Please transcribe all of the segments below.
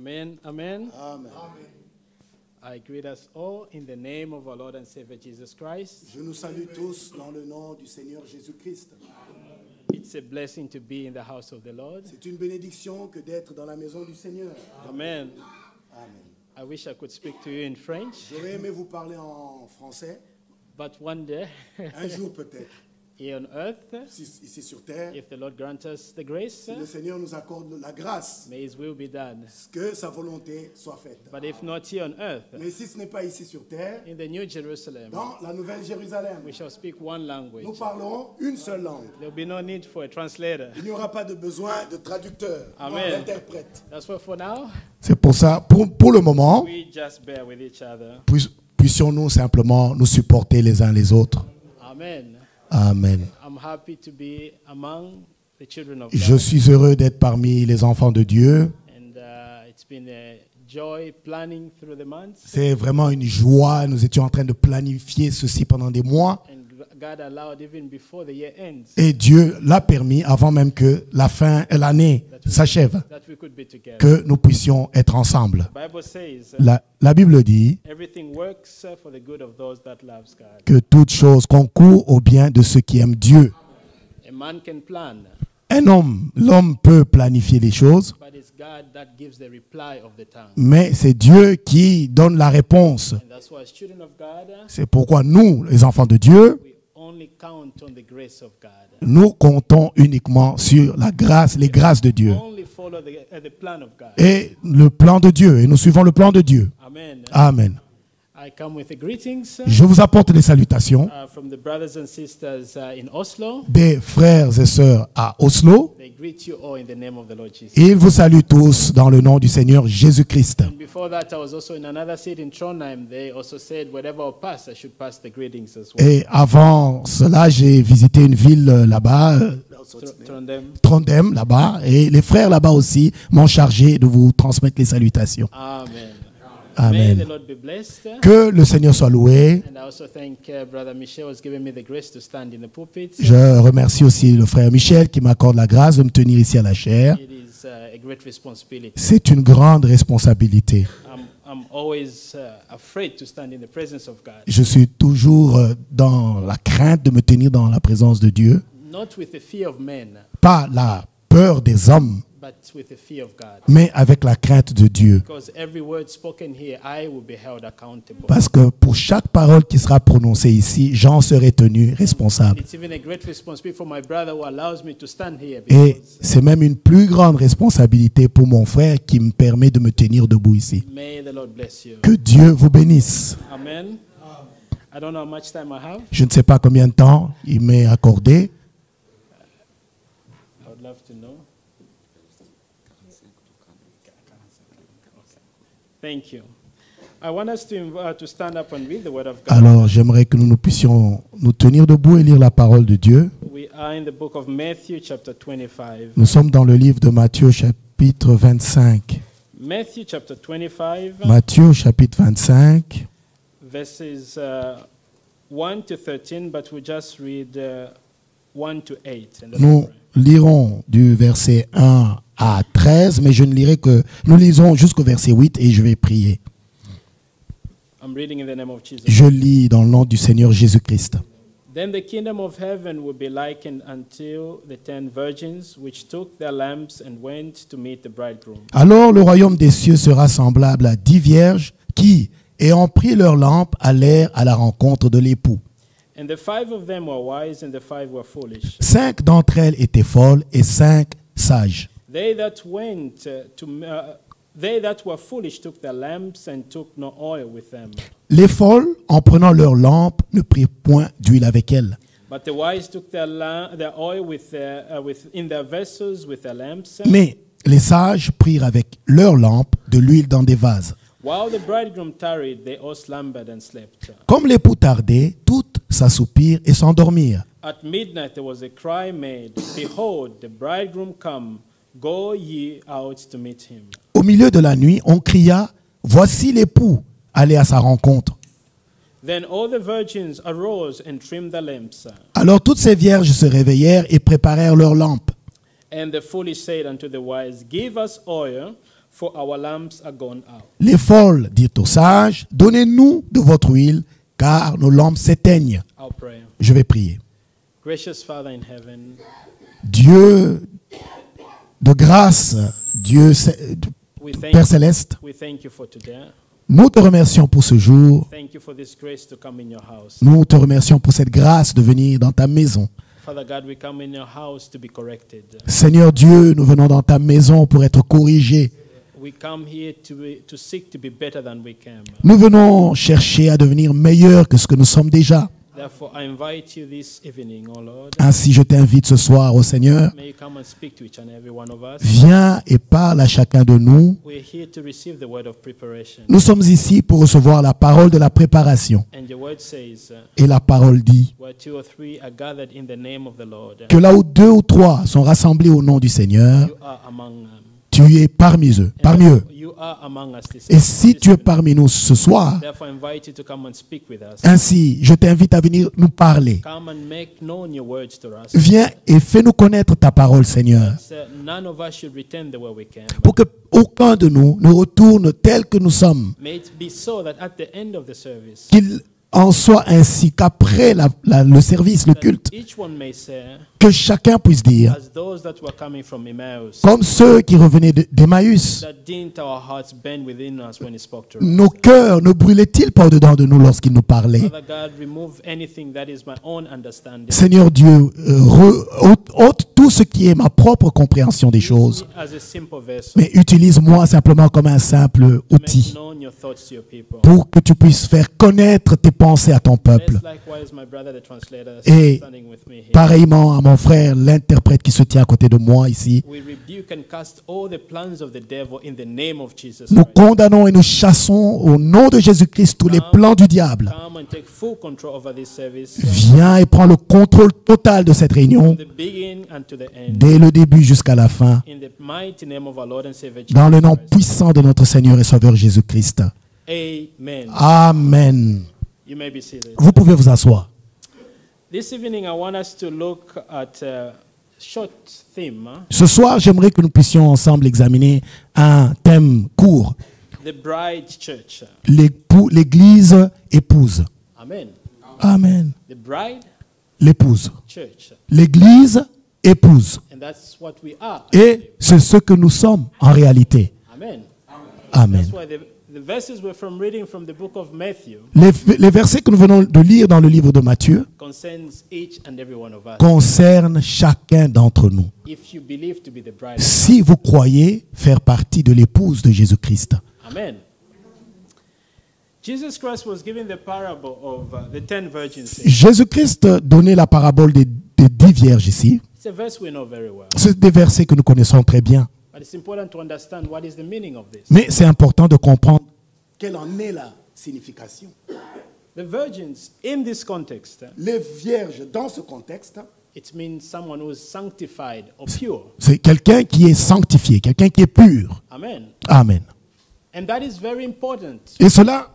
Amen. Amen. Amen. I greet us all in the name of our Lord and Savior Jesus Christ. Je nous salue tous dans le nom du Seigneur Jésus-Christ. It's a blessing to be in the house of the Lord. C'est une bénédiction que d'être dans la maison du Seigneur. Amen. Amen. I wish I could speak to you in French, J'aurais aimé vous parler en français, but one day, un jour peut-être, here on earth, ici sur terre, if the Lord grants us the grace, si le Seigneur nous accorde la grâce, may His will be done. que sa volonté soit faite. But if not here on earth, Mais si ce n'est pas ici sur terre, in the New Jerusalem, dans la Nouvelle Jérusalem, we shall speak one language. nous parlerons une seule langue. There will be no need for a translator. Il n'y aura pas de besoin de traducteur, Amen. d'interprète. That's why for now, C'est pour ça, pour le moment, we just bear with each other. puissions-nous simplement nous supporter les uns les autres. Amen. Amen. I'm happy to be among the children of Je God. suis heureux d'être parmi les enfants de Dieu. And it's been a joy planning through the months. C'est vraiment une joie. Nous étions en train de planifier ceci pendant des mois. And God allowed even before the year ends Et Dieu l'a permis avant même que l'année s'achève, that we could be together. que nous puissions être ensemble. The Bible says La Bible dit everything works for the good of those that loves God. que toute chose concourt au bien de ceux qui aiment Dieu. A man can plan, L'homme peut planifier les choses, but it's God that gives the reply of the tongue. mais c'est Dieu qui donne la réponse. And that's why as children of God, C'est pourquoi nous, les enfants de Dieu, we only count on the grace of God. nous comptons uniquement sur la grâce, les grâces de Dieu Only follow the plan of God. et le plan de Dieu. Et nous suivons le plan de Dieu. Amen. Amen. I come with the greetings Je vous apporte les salutations from the brothers and sisters in Oslo. des frères et sœurs à Oslo. They greet you all in the name of the Lord Jesus. Ils vous saluent tous dans le nom du Seigneur Jésus-Christ. And before that, I was also in another city in Trondheim. They also said, wherever I pass, I should pass the greetings as well. Et avant cela, j'ai visité une ville là-bas, Trondheim. Trondheim, là-bas, et les frères là-bas aussi m'ont chargé de vous transmettre les salutations. Amen. Amen. May the Lord be blessed. Que le Seigneur soit loué. And I also thank Brother Michel who's given me the grace to stand in the pulpit. Je remercie aussi le frère Michel qui m'accorde la grâce de me tenir ici à la chaire. It is a great responsibility. C'est une grande responsabilité. I'm always afraid to stand in the presence of God. Je suis toujours dans la crainte de me tenir dans la présence de Dieu. Not with the fear of men, Pas la peur des hommes, but with the fear of God. mais avec la crainte de Dieu. Because every word spoken here, I will be held accountable. Parce que pour chaque parole qui sera prononcée ici, j'en serai tenu responsable. It's even a great responsibility for my brother who allows me to stand here. Et Because c'est même une plus grande responsabilité pour mon frère qui me permet de me tenir debout ici. may the Lord bless you. Que Dieu vous bénisse. Amen. I don't know how much time I have. Je ne sais pas combien de temps il m'est accordé. I would love to know. Thank you. I want us to stand up and read the Word of God. Alors j'aimerais que nous puissions nous tenir debout et lire la parole de Dieu. We are in the book of Matthew, chapter 25. Nous sommes dans le livre de Matthieu chapitre 25. Matthew, chapter 25, Matthieu chapitre 25, verses 1 to 13, but we just read 1 to 8. And then nous we'll pray. lirons du verset 1 à 13, mais je ne lirai que... Nous lisons jusqu'au verset 8 et je vais prier. I'm reading in the name of Jesus. Je lis dans le nom du Seigneur Jésus-Christ. Then the kingdom of heaven will be likened unto the 10 virgins which took their lamps and went to meet the bridegroom. Alors le royaume des cieux sera semblable à 10 vierges qui, ayant pris leurs lampes, allèrent à la rencontre de l'époux. And the 5 of them were wise and the 5 were foolish. 5 d'entre elles étaient folles et 5 sages. They that were foolish took their lamps and took no oil with them. Les folles, en prenant leurs lampes, ne prirent point d'huile avec elles. But the wise took their oil in their vessels with their lamps. Mais les sages prirent avec leurs lampes de l'huile dans des vases. While the bridegroom tarried, they all slumbered and slept. Comme l'époux tardait, toutes s'assoupirent et s'endormirent. At midnight there was a cry made, Behold, the bridegroom come, go ye out to meet him. Au milieu de la nuit, on cria, « Voici l'époux, allez à sa rencontre. » Then all the virgins arose and trimmed their lamps. Alors toutes ces vierges se réveillèrent et préparèrent leurs lampes. And the foolish said unto the wise, Give us oil, for our lamps are gone out. Les folles dirent aux sages, donnez-nous de votre huile, car nos lampes s'éteignent. Our prayer. Je vais prier. Gracious Father in heaven, Dieu de grâce, Dieu Père céleste, we thank you for today. nous te remercions pour ce jour. Thank you for this grace to come in your house. Nous te remercions pour cette grâce de venir dans ta maison. Father God, we come in your house to be corrected. Seigneur Dieu, nous venons dans ta maison pour être corrigés. We come here to seek to be better than we can. Nous venons chercher à devenir meilleurs que ce que nous sommes déjà. Therefore, I invite you this evening, oh Lord. Ainsi, je t'invite ce soir, ô Seigneur, May you come and speak to each and every one of us. viens et parle à chacun de nous. We're here to receive the word of preparation. Nous sommes ici pour recevoir la parole de la préparation. And your word says, Et la parole dit where two or three are gathered in the name of the Lord, que là où 2 ou 3 sont rassemblés au nom du Seigneur, you are among them. tu es parmi eux, parmi eux. You are among us this Et si tu es evening. parmi nous ce soir, Therefore, I invite you to come and speak with us. ainsi, je t'invite à venir nous parler. Come and make known your words to us. Viens et fais-nous connaître ta parole, Seigneur, So none of us should return the way we came. pour que aucun de nous ne retourne tel que nous sommes. May it be so that at the end of the service, Qu'il en soit ainsi qu'après le service, le culte, each one may say, que chacun puisse dire, as those that were coming from Emmaus, comme ceux qui revenaient d'Emmaüs, that didn't our hearts bend within us when he spoke to us. nos cœurs ne brûlaient-ils pas au-dedans de nous lorsqu'il nous parlait? Father God, remove anything that is my own understanding. Seigneur Dieu, ôte tout ce qui est ma propre compréhension des choses, Use me as a simple vessel. mais utilise-moi simplement comme un simple Make outil known your thoughts to your people. pour que tu puisses faire connaître tes pensées à ton peuple. Bless likewise my brother, the translator, that's Et standing with me here. pareillement à mon frère, l'interprète qui se tient à côté de moi ici. We rebuke and cast all the plans of the devil in the name of Jesus Nous Christ. condamnons et nous chassons au nom de Jésus-Christ tous les plans du diable. Come and take full control over this service Viens et prends le contrôle total de cette réunion, from the beginning and to the end. dès le début jusqu'à la fin, In the mighty name of our Lord and Savior dans le Jesus nom Christ. puissant de notre Seigneur et Sauveur Jésus-Christ. Amen. Amen. You may be seated. Vous pouvez vous asseoir. This evening, I want us to look at a short theme, Ce soir, j'aimerais que nous puissions ensemble examiner un thème court. the bride church. L'église épouse. Amen. Amen. The bride L'épouse. church. L'église épouse. And that's what we are. Et c'est ce que nous sommes en réalité. Amen. Amen. That's why the verses we're from reading from the book of Matthew Les versets que nous venons de lire dans le livre de Matthieu concerns each and every one of us. concernent chacun d'entre nous. If you believe to be the bride. Si vous croyez faire partie de l'épouse de Jésus-Christ. Amen. Jesus Christ was giving the parable of the 10 virgins. Jésus-Christ donnait la parabole des 10 vierges ici. It's a verse we know very well. C'est des versets que nous connaissons très bien. But it's important to understand what is the meaning of this. Mais c'est important de comprendre quelle en est la signification. The virgins, in this context, Les vierges, dans ce contexte, it means someone who is sanctified or pure. c'est quelqu'un qui est sanctifié, quelqu'un qui est pur. Amen. Amen. And that is very important Et cela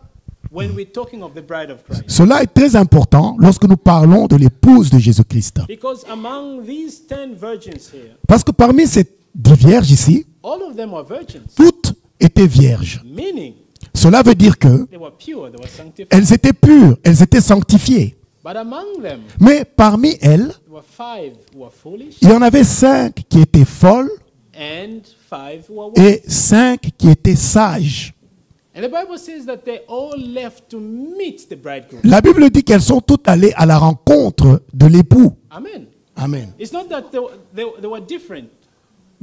when we're talking of the bride of Christ. Cela est très important lorsque nous parlons de l'épouse de Jésus-Christ. Because among these 10 virgins here, Parce que parmi ces 10 vierges ici, all of them were virgins. toutes étaient vierges. Meaning, Cela veut dire que they were pure, they were sanctified. elles étaient pures, elles étaient sanctifiées. But among them, Mais parmi elles, there were 5 who were foolish il y en avait 5 qui étaient folles and 5 who were wise. et 5 qui étaient sages. And the Bible says that they all left to meet the bridegroom. La Bible dit qu'elles sont toutes allées à la rencontre de l'époux. Amen. Amen. It's not that they were different,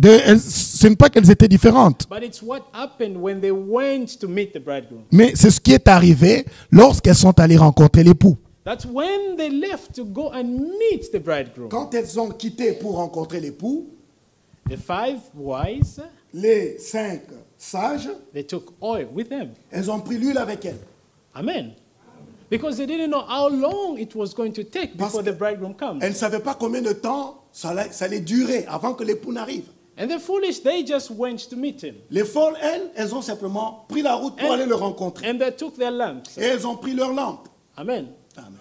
Ce n'est pas qu'elles étaient différentes, but it's what happened when they went to meet the bridegroom. mais c'est ce qui est arrivé lorsqu'elles sont allées rencontrer l'époux. That's when they left to go and meet the bridegroom. Quand elles ont quitté pour rencontrer l'époux, The 5 wise, les 5 sages, they took oil with them. elles ont pris l'huile avec elles. Amen. Because they didn't know how long it was going to take Parce before que the bridegroom comes. Elles ne savaient pas combien de temps ça allait durer avant que l'époux n'arrive. And the foolish, they just went to meet him. Les folles, elles ont simplement pris la route pour aller le rencontrer. And they took their lamps. Et elles ont pris leur lampe. Amen. Amen.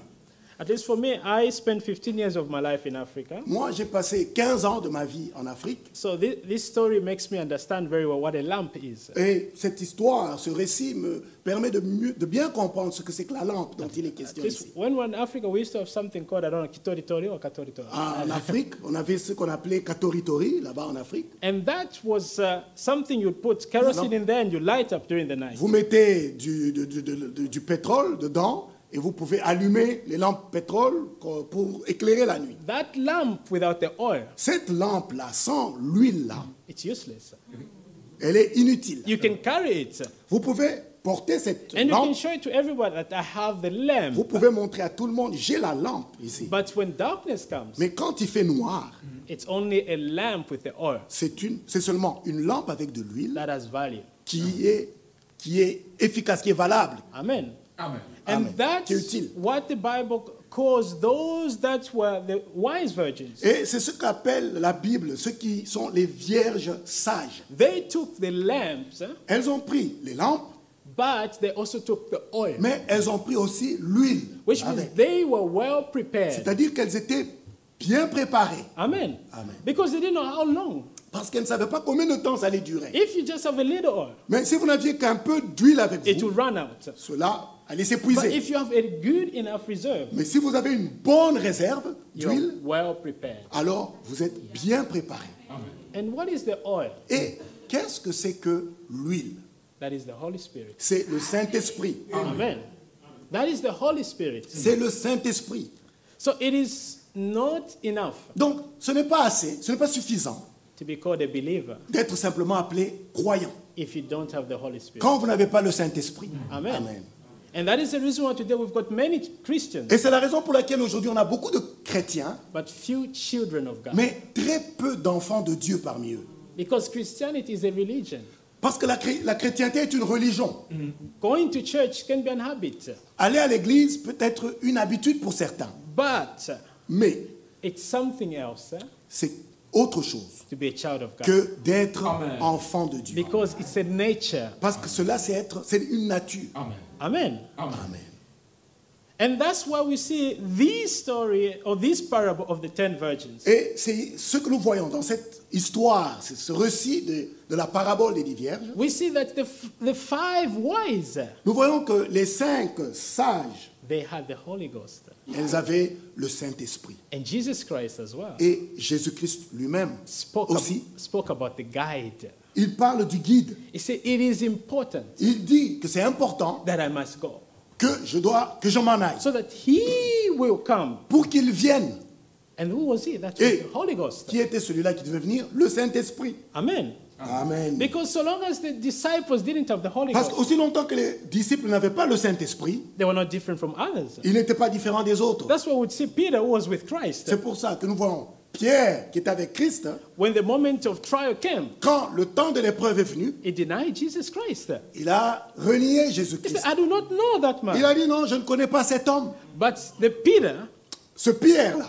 At least for me, I spent 15 years of my life in Africa. Moi, j'ai passé 15 ans de ma vie en Afrique. So this story makes me understand very well what a lamp is. Et cette histoire, ce récit me permet de bien comprendre ce que c'est que la lampe dont il est question Just ici. when we're in Africa, we used to have something called, I don't know, kitoritori or katoritori. En Afrique, on avait ce qu'on appelait katoritori, là-bas en Afrique. And that was something you'd put kerosene in there and you light up during the night. Vous mettez du pétrole dedans et vous pouvez allumer les lampes pétrole pour éclairer la nuit. That lamp without the oil, Cette lampe-là, sans l'huile-là, it's useless. elle est inutile. You can carry it Vous pouvez porter cette and you can lampe, show it to everybody that I have the lamp. vous pouvez montrer à tout le monde, j'ai la lampe ici. But when darkness comes, Mais quand il fait noir, it's only a lamp with the oil c'est seulement une lampe avec de l'huile that has value. qui est efficace, qui est valable. Amen. Amen. And Amen. that's Qui est utile. what the Bible calls those that were the wise virgins. Et c'est ce qu'appelle la Bible, ceux qui sont les vierges sages. They took the lamps, Elles ont pris les lampes, but they also took the oil, mais elles ont pris aussi l'huile. which means avec. they were well prepared. C'est-à-dire qu'elles étaient bien préparées. Amen. Amen. Because they didn't know how long. Parce qu'elles ne savaient pas combien de temps ça allait durer. If you just have a little oil, Mais si vous n'aviez qu'un peu d'huile avec it vous, will run out. cela allait But s'épuiser. if you have a good enough reserve, Mais si vous avez une bonne réserve you're d'huile, well prepared. alors vous êtes bien préparé. And what is the oil? Et qu'est-ce que c'est que l'huile? That is the Holy Spirit. C'est le Saint-Esprit. Amen. That is the Holy Spirit. C'est le Saint-Esprit. So it is not enough Donc, ce n'est pas assez, ce n'est pas suffisant to be called a believer d'être simplement appelé croyant if you don't have the Holy Spirit. quand vous n'avez pas le Saint-Esprit. Amen. Amen. And that is the reason why today we've got many Christians, Et c'est la raison pour laquelle aujourd'hui on a beaucoup de chrétiens, but few children of God. mais très peu d'enfants de Dieu parmi eux. Because Christianity is a religion. Parce que la chrétienté est une religion. Going to church can be an habit, Aller à l'église peut être une habitude pour certains, but mais it's something else c'est autre chose to be a child of God. que d'être Amen. enfant de Dieu. Because it's a nature. Parce que cela, c'est une nature. Amen. Amen. Amen. Amen. And that's why we see this story or this parable of the 10 virgins. Et c'est ce que nous voyons dans cette histoire, c'est ce récit de la parabole des 10 vierges. We see that the 5 wise, Nous voyons que les 5 sages, they had the Holy Ghost. elles avaient le Saint-Esprit. And Jesus Christ as well Et Jésus-Christ lui-même aussi, spoke about the guide. il parle du guide. He said, it is important Il dit que c'est important that I must go que je m'en aille so that he will come. pour qu'il vienne. And who was he? That was Et the Holy Ghost. qui était celui-là qui devait venir? Le Saint-Esprit. Amen. Amen. Because so long as the disciples didn't have the Holy Parce Ghost, qu'aussi longtemps que les disciples n'avaient pas le Saint-Esprit, they were not different from others. ils n'étaient pas différents des autres. That's why we'd see Peter who was with Christ. C'est pour ça que nous voyons Pierre qui était avec Christ. When the moment of trial came, Quand le temps de l'épreuve est venu, he denied Jesus Christ. il a renié He Jésus-Christ. said, I do not know that Il man. a dit non, je ne connais pas cet homme. But the Peter, Ce Pierre-là,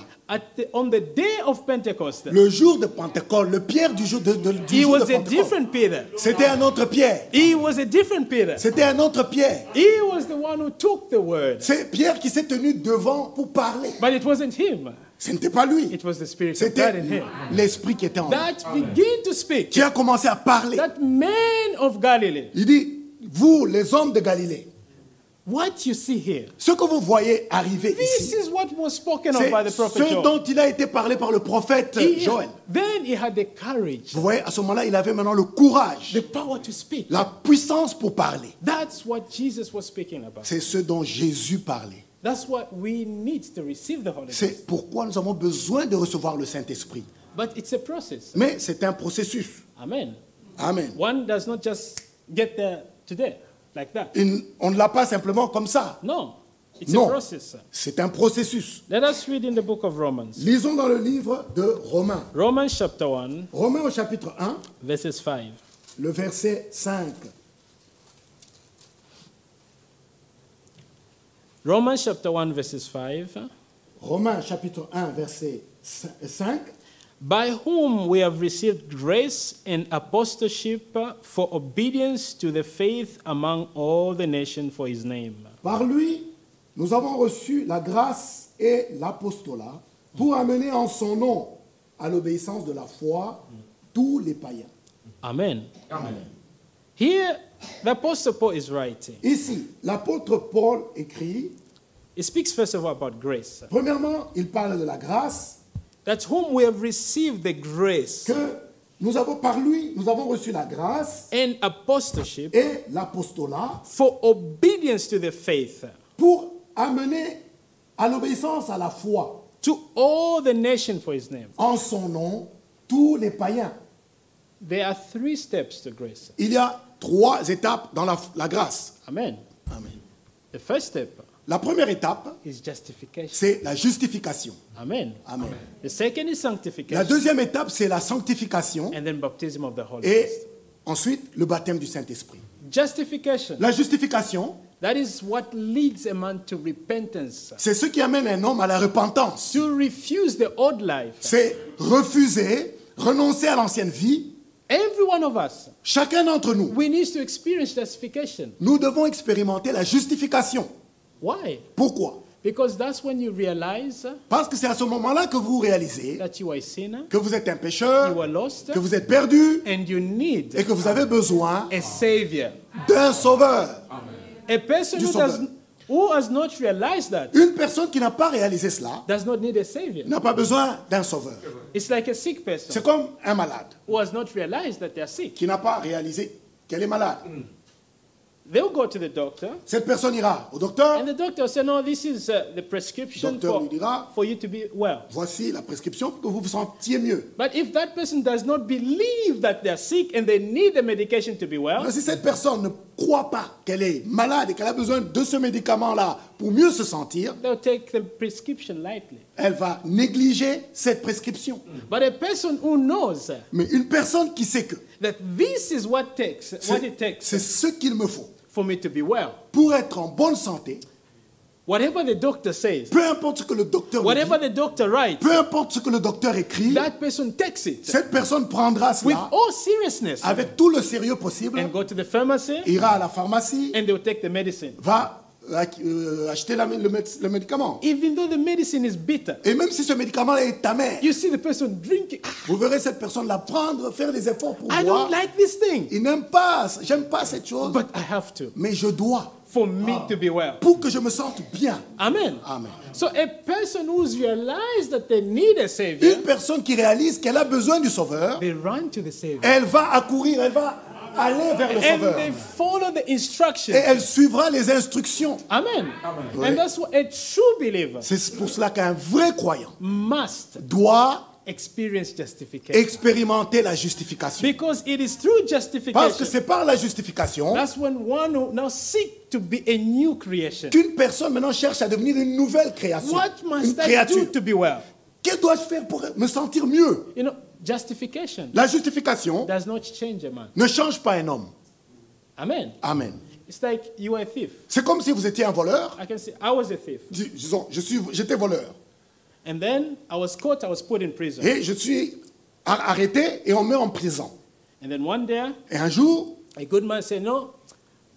on the day of Pentecost, le jour de Pentecôte, le Pierre du jour de he jour de was a Pentecôte, different Peter. c'était un autre Pierre. He was a different Peter. C'était un autre Pierre. He was the one who took the word. C'est Pierre qui s'est tenu devant pour parler. But it wasn't him. Ce n'était pas lui. It was the Spirit of C'était God in him. l'Esprit qui était en lui, That began to speak. qui a commencé à parler. That man of Galilee. Il dit, vous, les hommes de Galilée, What you see here, ce que vous voyez arriver this ici, is what was spoken of c'est by the prophet ce Joel. dont il a été parlé par le prophète Joël. Then he had the courage, Vous voyez, à ce moment-là, il avait maintenant le courage, the power to speak. la puissance pour parler. That's what Jesus was speaking about. C'est ce dont Jésus parlait. That's what we need to receive the Holy Ghost. C'est pourquoi nous avons besoin de recevoir le Saint-Esprit. But it's a process. Mais c'est un processus. Amen. Amen. One does not just get there today like that. On ne l'a pas simplement comme ça. No, it's Non. a process. C'est un processus. Let us read in the book of Romans. Lisons dans le livre de Romains. Romans chapter 1, Romains au chapitre 1, verses 5. le verset 5. Romans chapter 1, verses 5. Romains chapitre 1, verset 5. By whom we have received grace and apostleship for obedience to the faith among all the nations for his name. Par lui, nous avons reçu la grâce et l'apostolat pour amener en son nom à l'obéissance de la foi tous les païens. Amen. Here, the Apostle Paul is writing. Ici, l'apôtre Paul écrit, He speaks first of all about grace. premièrement, il parle de la grâce, That whom we have received the grace que nous avons par lui, nous avons reçu la grâce and apostleship et l'apostolat for obedience to the faith pour amener à l'obéissance à la foi to all the nation for his name. en son nom tous les païens. There are 3 steps to grace. Il y a 3 étapes dans la grâce. Amen. Amen. The first step La première étape, is justification. c'est la justification. Amen. Amen. The second is La sanctification. deuxième étape, c'est la sanctification And then baptism of the Holy et Ghost. ensuite le baptême du Saint-Esprit. Justification. La justification, That is what leads a man to repentance. c'est ce qui amène un homme à la repentance. To refuse the old life. C'est refuser, renoncer à l'ancienne vie. Every one of us, Chacun d'entre nous, we need to experience justification. nous devons expérimenter la justification. Why? Pourquoi? Because that's when you realize Parce que c'est à ce moment-là que vous réalisez that you are a sinner, que vous êtes un you pécheur, are lost, que vous êtes perdu and you need et que vous avez besoin a savior. d'un sauveur. A person Du who has not realized that Une personne qui n'a pas réalisé cela does not need a savior. n'a pas besoin d'un sauveur. It's like a sick person C'est comme un malade who has not realized that they are sick. qui n'a pas réalisé qu'elle est malade. They'll go to the doctor, Cette personne ira au docteur. and the doctor will say, no, this is the prescription Docteur lui dira, for you to be well. voici la prescription pour que vous vous sentiez mieux. But if that person does not believe that they are sick and they need the medication to be well, Mais si cette personne ne croit pas qu'elle est malade et qu'elle a besoin de ce médicament-là pour mieux se sentir, they'll take the prescription lightly. elle va négliger cette prescription. But a person who knows Mais une personne qui sait que that this is what it takes c'est ce qu'il me faut for me to be well, pour être en bonne santé, whatever the doctor says, peu importe ce que le docteur lui dit, whatever the doctor writes, peu importe ce que le docteur écrit, that person takes it cette personne prendra with cela all seriousness avec tout le sérieux possible, and go to the pharmacy ira à la pharmacie, and they'll take the medicine. va acheter le médicament. Even though the medicine is bitter, Et même si ce médicament est amer, you see the person drinking. vous verrez cette personne la prendre, faire des efforts pour I boire. don't like this thing, Il n'aime pas, j'aime pas cette chose, but I have to mais je dois for me to be well. pour que je me sente bien. Amen. Amen. So a person who's realized that they need a savior, Une personne qui réalise qu'elle a besoin du Sauveur, they run to the savior elle va accourir, elle va aller vers le and Sauveur. they follow the instructions. Et elle suivra les instructions. Amen. Oui. And that's what a true believer C'est pour cela qu'un vrai croyant must doit experience justification. expérimenter la justification. Because it is through Parce que justification c'est par la justification that's when one will now seek to be a new creation. qu'une personne maintenant cherche à devenir une nouvelle création, What une must I do créature. to be well? Que dois-je faire pour me sentir mieux? You know, justification La justification does not change a man. ne change pas un homme. Amen. Amen. It's like you are a thief. C'est comme si vous étiez un voleur. I can say, I was a thief. Disons, j'étais voleur. And then I was caught, I was put in prison. Et je suis arrêté et on me met en prison. And then one day, Et un jour, a good man said, no,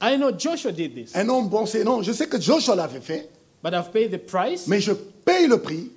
I know Joshua did this, un homme bon, c'est non, je sais que Joshua l'avait fait, but I've paid the price. mais je paye le prix,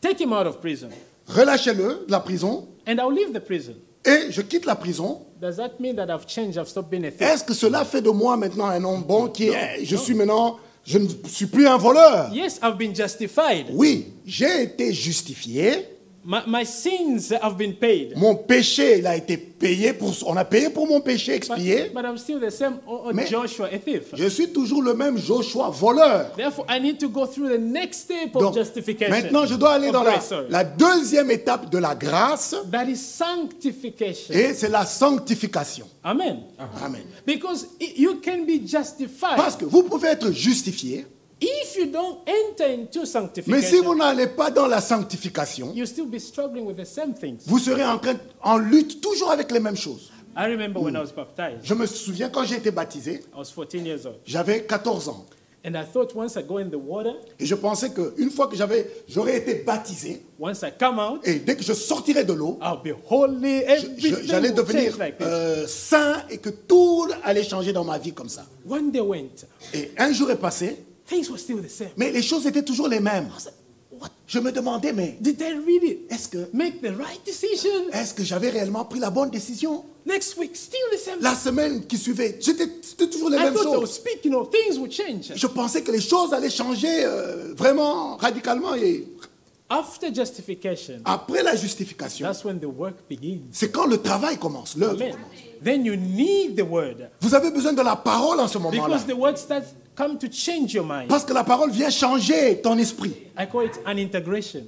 Take him out of prison, relâchez-le de la prison and I'll leave the prison. et je quitte la prison. Does that mean that I've changed, I've stopped being a thief? Est-ce que cela fait de moi maintenant un homme bon qui est, je suis maintenant, je ne suis plus un voleur? Yes, I've been justified. Oui, j'ai été justifié. My sins have been paid. Mon péché, il a été payé on a payé pour mon péché expié. But I'm still the same Mais- Joshua, a thief. Je suis toujours le même Joshua, voleur. Therefore, I need to go through the next step of Donc, justification. maintenant, je dois aller Of dans grace, sorry. la deuxième étape de la grâce, That is sanctification. et c'est la sanctification. Amen. Amen. Because you can be justified Parce que vous pouvez être justifié, if you don't enter into mais si sanctification. vous n'allez pas dans la sanctification, You'll still be struggling with the same things. vous serez en lutte toujours avec les mêmes choses. I remember when I was baptized, Je me souviens quand j'ai été baptisé, I was 14 years old. j'avais 14 ans. And I thought once I go in the water, Et je pensais qu'une fois que j'aurais été baptisé, once I come out, et dès que je sortirais de l'eau, I'll be holy. Everything j'allais will devenir change like this. saint et que tout allait changer dans ma vie comme ça. One day went, Et un jour est passé, things were still the same. Mais les choses étaient toujours les mêmes. I was like, what? Je me demandais, mais Did they really est-ce make the right decision? que j'avais réellement pris la bonne décision? Next week, still the same. La semaine qui suivait, c'était toujours les I mêmes thought I was choses. speaking, things would change. Je pensais que les choses allaient changer vraiment radicalement. Et After justification, après la justification, that's when the work begins. c'est quand le travail commence, l'œuvre. Amen. Then you need the word. Vous avez besoin de la parole en ce moment-là. Because the word starts come to change your mind. Parce que la parole vient changer ton esprit. I call it an integration.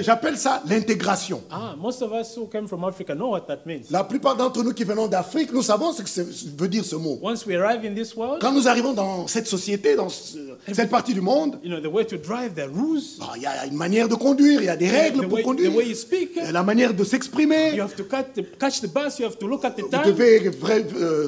J'appelle ça l'intégration. Most of us who came from Africa know what that means. La plupart d'entre nous qui venons d'Afrique, nous savons ce que veut dire ce mot. Once we arrive in this world, Quand nous arrivons dans cette société, dans cette partie du monde, the way to drive, the rules, il y a une manière de conduire, il y a des règles pour the conduire, way you speak, la manière de s'exprimer. you have to catch the bus, you have to look at the Vous time. devez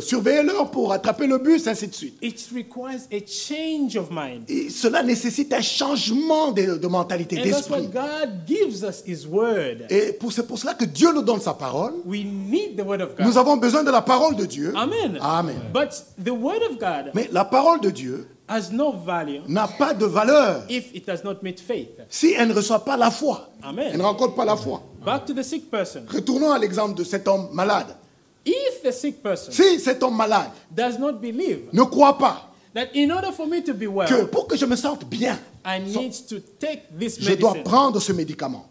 surveiller l'heure pour attraper le bus, ainsi de suite. It requires a change of mind. Et cela nécessite un changement de mentalité, And that's why d'esprit. God gives us His word. Et c'est pour cela que Dieu nous donne sa parole. We need the word of God. Nous avons besoin de la parole de Dieu. Amen. Amen. But the word of God Mais la parole de Dieu has no value n'a pas de valeur if it does not meet faith. si elle ne reçoit pas la foi. Amen. Elle ne rencontre pas la foi. Back to the sick person. Retournons à l'exemple de cet homme malade. If the sick person Si cet homme malade does not believe ne croit pas that in order for me to be que well, pour que je me sente bien, I need to take this je dois medicine. prendre ce médicament.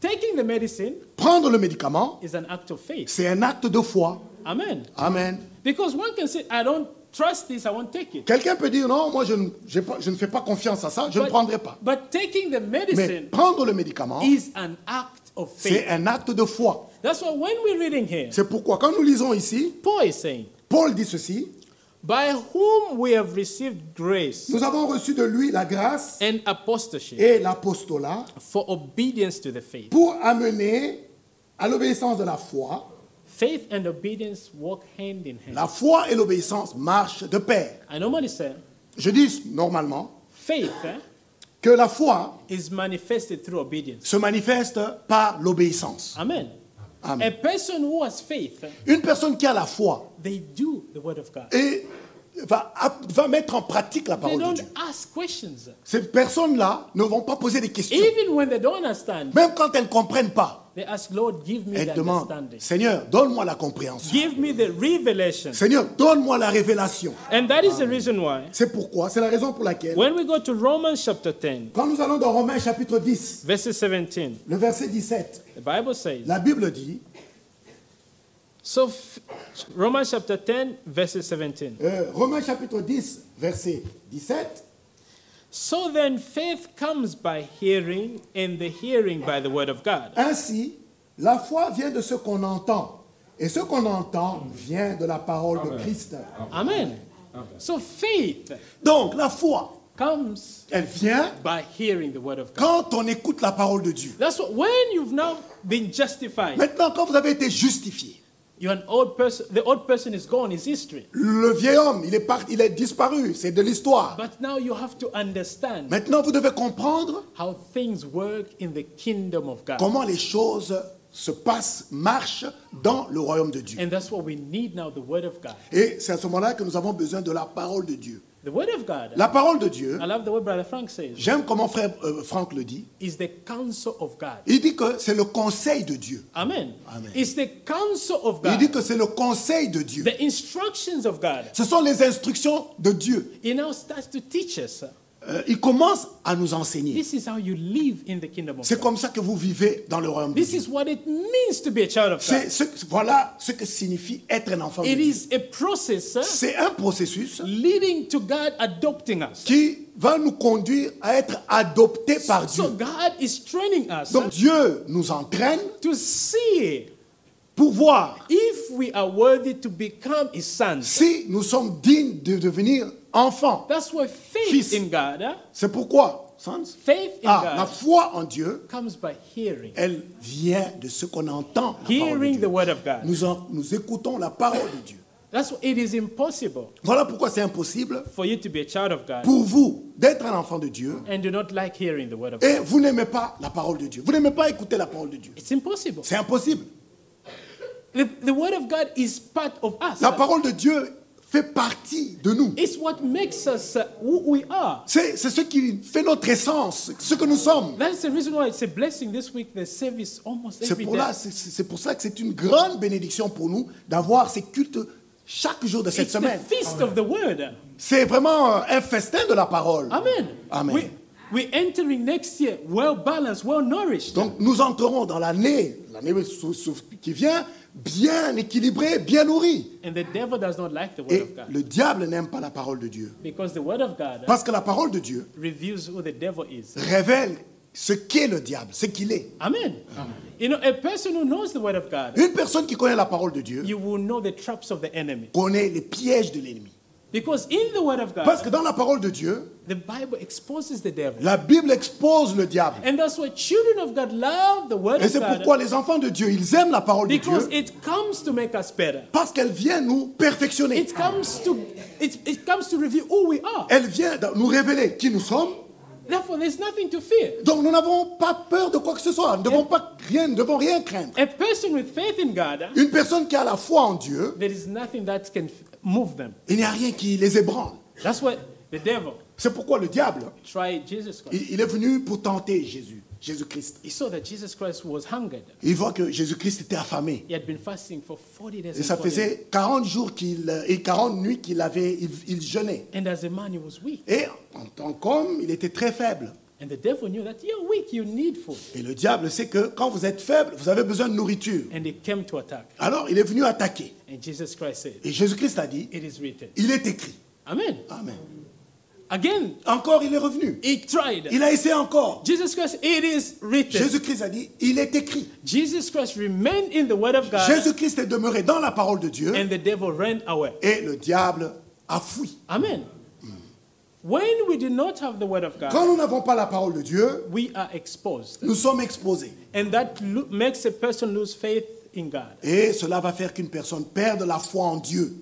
Taking the medicine Prendre le médicament, is an act of faith. c'est un acte de foi. Amen. Amen. Because one can say, I don't trust this, I won't take it. Quelqu'un peut dire non, moi je ne fais pas confiance à ça, je ne prendrai pas. But taking the Mais medicine prendre le médicament, is an act of c'est faith. un acte de foi. That's why when we're reading here, C'est pourquoi quand nous lisons ici, Paul is saying, Paul dit ceci, by whom we have received grace nous avons reçu de lui la grâce and apostleship et l'apostolat for obedience to the faith. pour amener à l'obéissance de la foi. Faith and obedience walk hand in hand. La foi et l'obéissance marchent de pair. I normally say, Je dis normalement faith que la foi is manifested through obedience. se manifeste par l'obéissance. Amen. Amen. A person who has faith, Une personne qui a la foi they do the word of God. et va mettre en pratique la They parole de don't Dieu. ask questions. Ces personnes-là ne vont pas poser des questions. Even when they don't understand, Même quand elles ne comprennent pas, they ask, Lord, give me elles the demandent, understanding. Seigneur, donne-moi la compréhension. Give me the revelation. Seigneur, donne-moi la révélation. And that is the reason why, C'est pourquoi, c'est la raison pour laquelle, when we go to Romans chapter 10, quand nous allons dans Romains chapitre 10, verse 17, le verset 17, the Bible says, la Bible dit, so Romans chapter 10, verse 17. Romains chapitre 10, verset 17, So then faith comes by hearing, and the hearing by the word of God. ainsi, la foi vient de ce qu'on entend, et ce qu'on entend vient de la parole de Christ. Amen. So faith Donc, la foi, comes elle vient by hearing the word of God. quand on écoute la parole de Dieu. That's what, when you've now been justified, Maintenant, quand vous avez été justifié, you're an old person, the old person is gone, is history. le vieil homme, il est disparu, c'est de l'histoire. But now you have to understand Maintenant, vous devez comprendre how things work in the kingdom of God. comment les choses se passent, marchent dans le royaume de Dieu. And that's what we need now, the word of God. Et c'est à ce moment-là que nous avons besoin de la parole de Dieu. The word of God, La parole de Dieu, I love the way Brother Frank says, j'aime comment frère Franck le dit, is the counsel of God. il dit que c'est le conseil de Dieu. Amen. Amen. It's the counsel of Il dit God. que c'est le conseil de Dieu. The instructions of God. Ce sont les instructions de Dieu. It now starts to teach us. Il commence à nous enseigner. This is how you live in the kingdom of C'est God. comme ça que vous vivez dans le royaume de This Dieu. is what it means to be a child of God. Voilà ce que signifie être un enfant de It Dieu. is a process C'est un processus leading to God adopting us. qui va nous conduire à être adoptés par Dieu. So God is training us Donc Dieu nous entraîne to see pour voir if we are worthy to become His sons. si nous sommes dignes de devenir enfants. That's why faith Fils. in God, C'est pourquoi, sons, faith in la God foi en Dieu, comes by hearing. elle vient de ce qu'on entend. La parole de Hearing Dieu. the word of God. Nous écoutons la parole de Dieu. That's why it is impossible Voilà pourquoi c'est impossible for you to be a child of God pour vous d'être un enfant de Dieu and do not like hearing the word of God. et vous n'aimez pas la parole de Dieu. Vous n'aimez pas écouter la parole de Dieu. It's impossible. C'est impossible. The word of God is part of us. La parole de Dieu fait partie de nous. It's what makes us who we are. C'est ce qui fait notre essence, ce que nous sommes. That's the reason why it's a blessing this week, the service almost every day. C'est pour ça que c'est une grande bénédiction pour nous d'avoir ces cultes chaque jour de cette It's the semaine. feast of the word. C'est vraiment un festin de la parole. Amen. Amen. We're entering next year well balanced, well nourished. Donc nous entrerons dans l'année qui vient bien équilibré, bien nourri. And the devil does not like the word Et of God. le diable n'aime pas la parole de Dieu. Because the word of God Parce que la parole de Dieu reveals who the devil is. révèle ce qu'est le diable, ce qu'il est. Amen. You know, a person who knows the word of God, Une personne qui connaît la parole de Dieu you will know the traps of the enemy. connaît les pièges de l'ennemi. Because in the word of Parce que God, dans la parole de Dieu, the Bible exposes the devil. la Bible expose le diable. And that's why children of God love the word Et of c'est God. pourquoi les enfants de Dieu, ils aiment la parole de Because Dieu it comes to make us better. parce qu'elle vient nous perfectionner. It comes to reveal who we are. Elle vient nous révéler qui nous sommes. Therefore, there's nothing to fear. Donc nous n'avons pas peur de quoi que ce soit. Nous ne devons rien craindre. A person with faith in God, Une personne qui a la foi en Dieu, there is nothing that can move them. il n'y a rien qui les ébranle. That's what the devil C'est pourquoi le diable, tried Jesus Christ. il est venu pour tenter Jésus-Christ. He saw that Jesus Christ was hungered. Il voit que Jésus-Christ était affamé. He had been fasting for 40 days Et ça and 40 days. faisait 40 jours et 40 nuits il jeûnait. And as a man, he was weak. Et en tant qu'homme, il était très faible. And the devil knew that you're weak, you need food. Et le diable sait que quand vous êtes faible, vous avez besoin de nourriture. And he came to attack. Alors il est venu attaquer. And Jesus Christ said, Et Jésus-Christ a dit, it is written. il est écrit. Amen. Amen. Again, Encore, il est revenu. he tried. Il a essayé encore. Jesus Christ, it is written. Jésus-Christ a dit, il est écrit. Jesus Christ remained in the word of God, Jésus-Christ est demeuré dans la parole de Dieu and the devil ran away. et le diable a fui. Amen. When we do not have the word of Quand God, nous n'avons pas la parole de Dieu, we are exposed. nous sommes exposés. And that makes a person lose faith in God. Et cela va faire qu'une personne perde la foi en Dieu.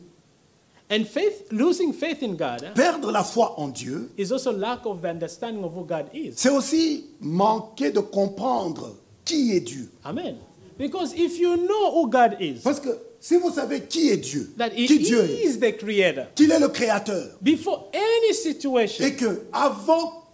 And losing faith in God Perdre la foi en Dieu, is also lack of the understanding of who God is. c'est aussi manquer de comprendre qui est Dieu. Amen. Because if you know who God is, Parce que si vous savez qui est Dieu, that He qui Dieu est, is the Creator, qu'il est le Créateur, before any situation, et que avant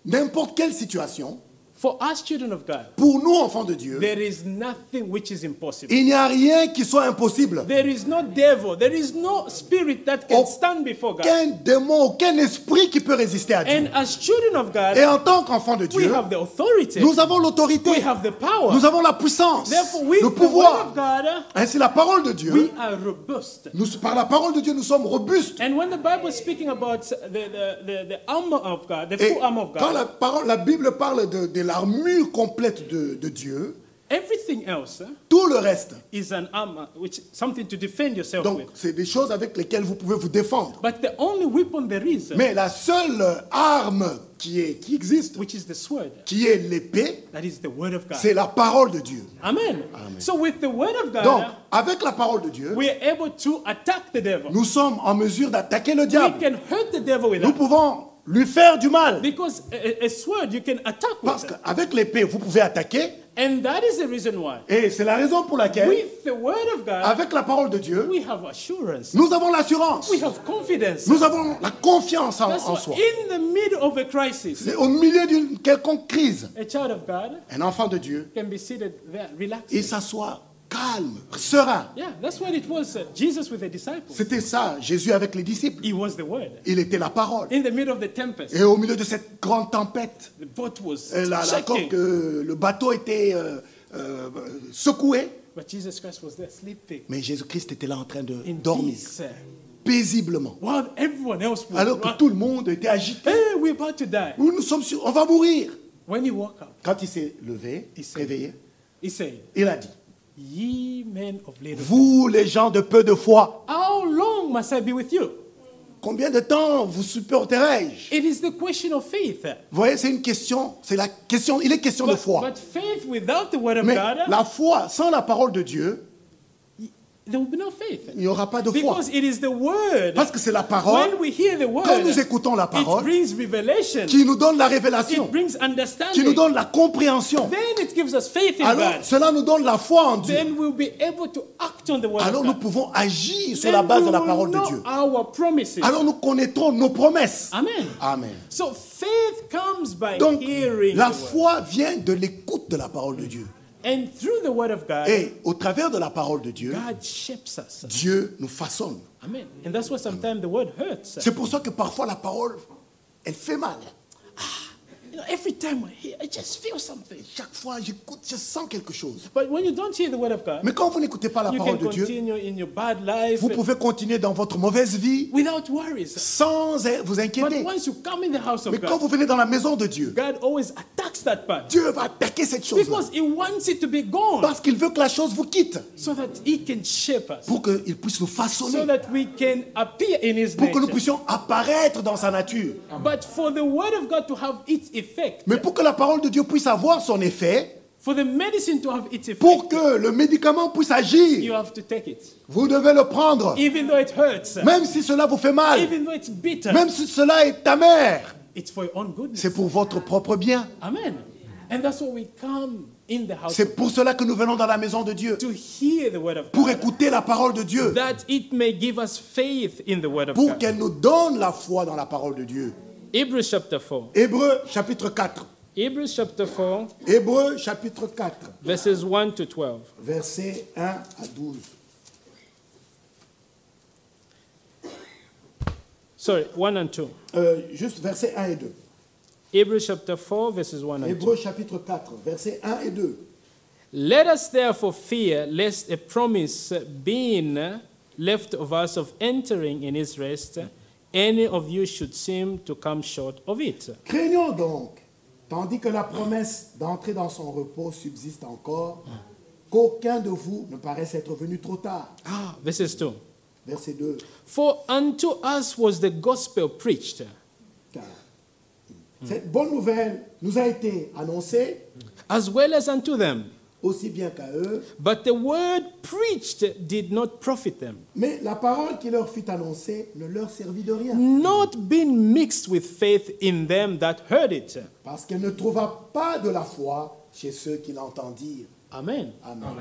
n'importe quelle situation, for us children of God, pour nous enfants de Dieu, there is nothing which is impossible. il n'y a rien qui soit impossible. There is no devil, there is no spirit that can stand before God. Aucun démon, aucun esprit qui peut résister à Dieu. And as children of God, Et en tant qu'enfants de we Dieu, have the authority, nous avons l'autorité, we have the power. nous avons la puissance, Therefore, with le the word pouvoir. of God, Ainsi, la parole de we Dieu, are robust. par la parole de Dieu, nous sommes robustes. And when the Bible is speaking about the armor of God, the Et full armor of quand God, la Bible parle de l'armure complète de Dieu, everything else tout le reste, is an armor, which something to defend yourself donc with. c'est des choses avec lesquelles vous pouvez vous défendre. But the only weapon there is, Mais la seule arme qui existe, which is the sword, qui est l'épée, that is the word of God. c'est la parole de Dieu. Amen. So with the word of God, Donc, avec la parole de Dieu, we are able to attack the devil. nous sommes en mesure d'attaquer le We diable. can hurt the devil with Nous that. pouvons lui faire du mal. Because a sword you can attack Parce with. qu'avec l'épée, vous pouvez attaquer. And that is the reason why. Et c'est la raison pour laquelle, With the word of God, avec la parole de Dieu, we have assurance. nous avons l'assurance. We have confidence. Nous avons la confiance en That's why soi. in the middle of a crisis, C'est au milieu d'une quelconque crise, a child of God un enfant de Dieu, can be seated there, relaxed. il s'assoit calme, serein. Yeah, that's what it was. Jesus with the disciples. C'était ça, Jésus avec les disciples. He was the word. Il était la parole. In the middle of the tempest, Et au milieu de cette grande tempête, the boat was la shaking. coque, le bateau était secoué, But Jesus Christ was there sleeping mais Jésus-Christ était là en train de in dormir peace. paisiblement. While everyone else was Alors que tout le monde était agité. hey, we're about to die. Nous sommes sûrs, on va mourir. When he woke up, Quand il s'est levé, Il s'est- réveillé, he said, il a dit, ye men of little faith, vous les gens de peu de foi, how long must I be with you? combien de temps vous supporterai-je? It is the question of faith. Vous voyez, c'est une question, il est question de foi. But faith without the word of Mais God, la foi sans la parole de Dieu, there will be no faith. Il n'y aura pas de foi. Because it is the word. Parce que c'est la parole, When we hear the word, quand nous écoutons la it parole, brings revelation. qui nous donne la révélation, It brings qui nous understanding. donne la compréhension. Then it gives us faith in Alors, God. cela nous donne la foi en Dieu. Then we'll be able to act on the word Alors, of nous God. pouvons agir sur Then la base we de la will parole de know Dieu. our promises. Alors, nous connaîtrons nos promesses. Amen. Amen. So faith comes by Donc, hearing la the word. foi vient de l'écoute de la parole de Dieu. And through the word of God, Et au travers de la parole de Dieu, God shapes us. Dieu nous façonne. Amen. And that's why sometimes the word hurts. C'est pour ça que parfois la parole, elle fait mal. You know, every time I hear, I just feel something. Chaque fois j'écoute, je sens quelque chose. But when you don't hear the word of God, Mais quand vous n'écoutez pas la you parole can de Dieu, continue in your bad life vous pouvez continuer dans votre mauvaise vie without worries. sans vous But inquiéter. once you come in the house Mais of quand God, vous venez dans la maison de Dieu, God always attacks that part Dieu va attaquer cette chose-là. because He wants it to be gone Parce qu'il veut que la chose vous quitte. so that He can shape us, Pour qu'il puisse nous so façonner. that we can appear in His Pour que nous nature. puissions apparaître dans sa nature. But for the word of God to have its effect, Mais pour que la parole de Dieu puisse avoir son effet, for the medicine to have its effect, pour que le médicament puisse you agir, have to take it. vous devez le prendre. Even though it hurts, Même si cela vous fait mal, even though it's bitter, même si cela est amer, it's for your own goodness. c'est pour votre propre bien. Amen. And that's why we come in the house C'est pour cela que nous venons dans la maison de Dieu, to hear the word of pour God, écouter la parole de Dieu, that it may give us faith in the word of pour God. qu'elle nous donne la foi dans la parole de Dieu. Hebrews chapter 4. Hébreux chapitre 4. Hebrews chapter 4, Hébreux chapitre 4, verses 1 to 12. versets 1 à 12. Sorry, 1 and 2. Juste versets 1 et 2. Hebrews chapter 4, verses 1 and 2. Hébreux chapitre 4, versets 1 et 2. Let us therefore fear lest a promise being left of us of entering in his rest, any of you should seem to come short of it. Craignons donc, tandis que la promesse d'entrer dans son repos subsiste encore, qu'aucun de vous ne paraisse être venu trop tard. Verses 2. Verset 2. For unto us was the gospel preached, Car cette bonne nouvelle nous a été annoncée, as well as unto them. aussi bien qu'à eux, But the word preached did not profit them, mais la parole qui leur fut annoncée ne leur servit de rien, not being mixed with faith in them that heard it. parce qu'elle ne trouva pas de la foi chez ceux qui l'entendirent. Amen. Amen.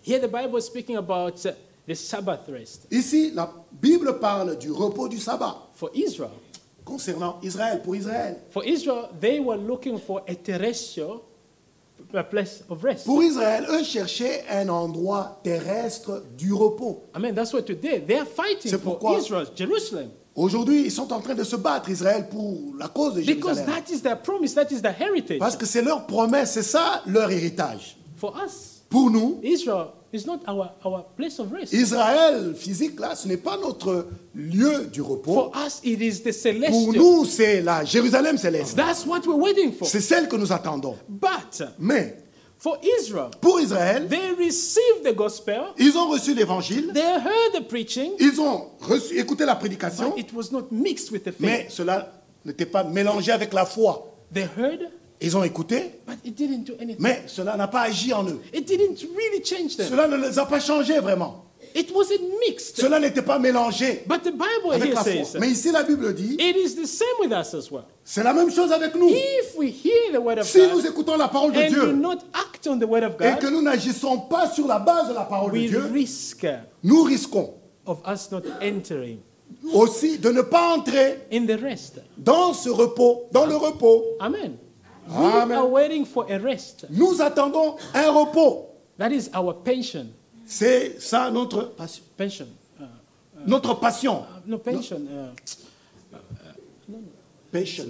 Here the Bible is speaking about the Sabbath rest Ici, la Bible parle du repos du sabbat for Israel. concernant Israël, pour Israël. For Israel, they were looking for a terrestrial a place of rest. Pour Israël, eux cherchaient un endroit terrestre du repos. I mean, that's what today they are fighting C'est for pourquoi- Israel, Jerusalem, Aujourd'hui, ils sont en train de se battre, Israël, pour la cause de because Jérusalem. that is their promise, that is their heritage. Parce que c'est leur promesse, c'est ça leur héritage. For us, Pour nous, Israel is not our place of rest. Israël physique, là, ce n'est pas notre lieu du repos. For us, it is the Pour celestial. nous, c'est la Jérusalem céleste. That's what we're waiting for. C'est celle que nous attendons. But Mais for Israel, pour Israël, they received the gospel, ils ont reçu l'évangile, they heard the preaching, ils ont écouté la prédication, but it was not mixed with the faith. mais cela n'était pas mélangé avec la foi. They heard, Ils ont écouté, but it didn't do anything. mais cela n'a pas agi en eux. It didn't really change them. Cela ne les a pas changés vraiment. It wasn't mixed. Cela n'était pas mélangé But the Bible avec here la foi. says Mais ici, la Bible dit, it is the same with us as well. c'est la même chose avec nous. If we hear the word of Si nous God écoutons la parole de and do Dieu not act on the word of et que God, nous n'agissons pas sur la base de la parole de we Dieu, risk nous risquons of us not entering aussi de ne pas entrer in the rest. dans ce repos, dans le repos. Amen. Amen. We are waiting for a rest. Nous attendons un repos. That is our pension. C'est ça notre passion. Pension. Notre passion. No pension. Passion.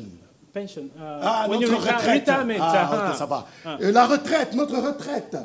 Pension. Ah, when you notre retire, retraite. retirement. Ah, ok, ça va. La retraite, notre retraite.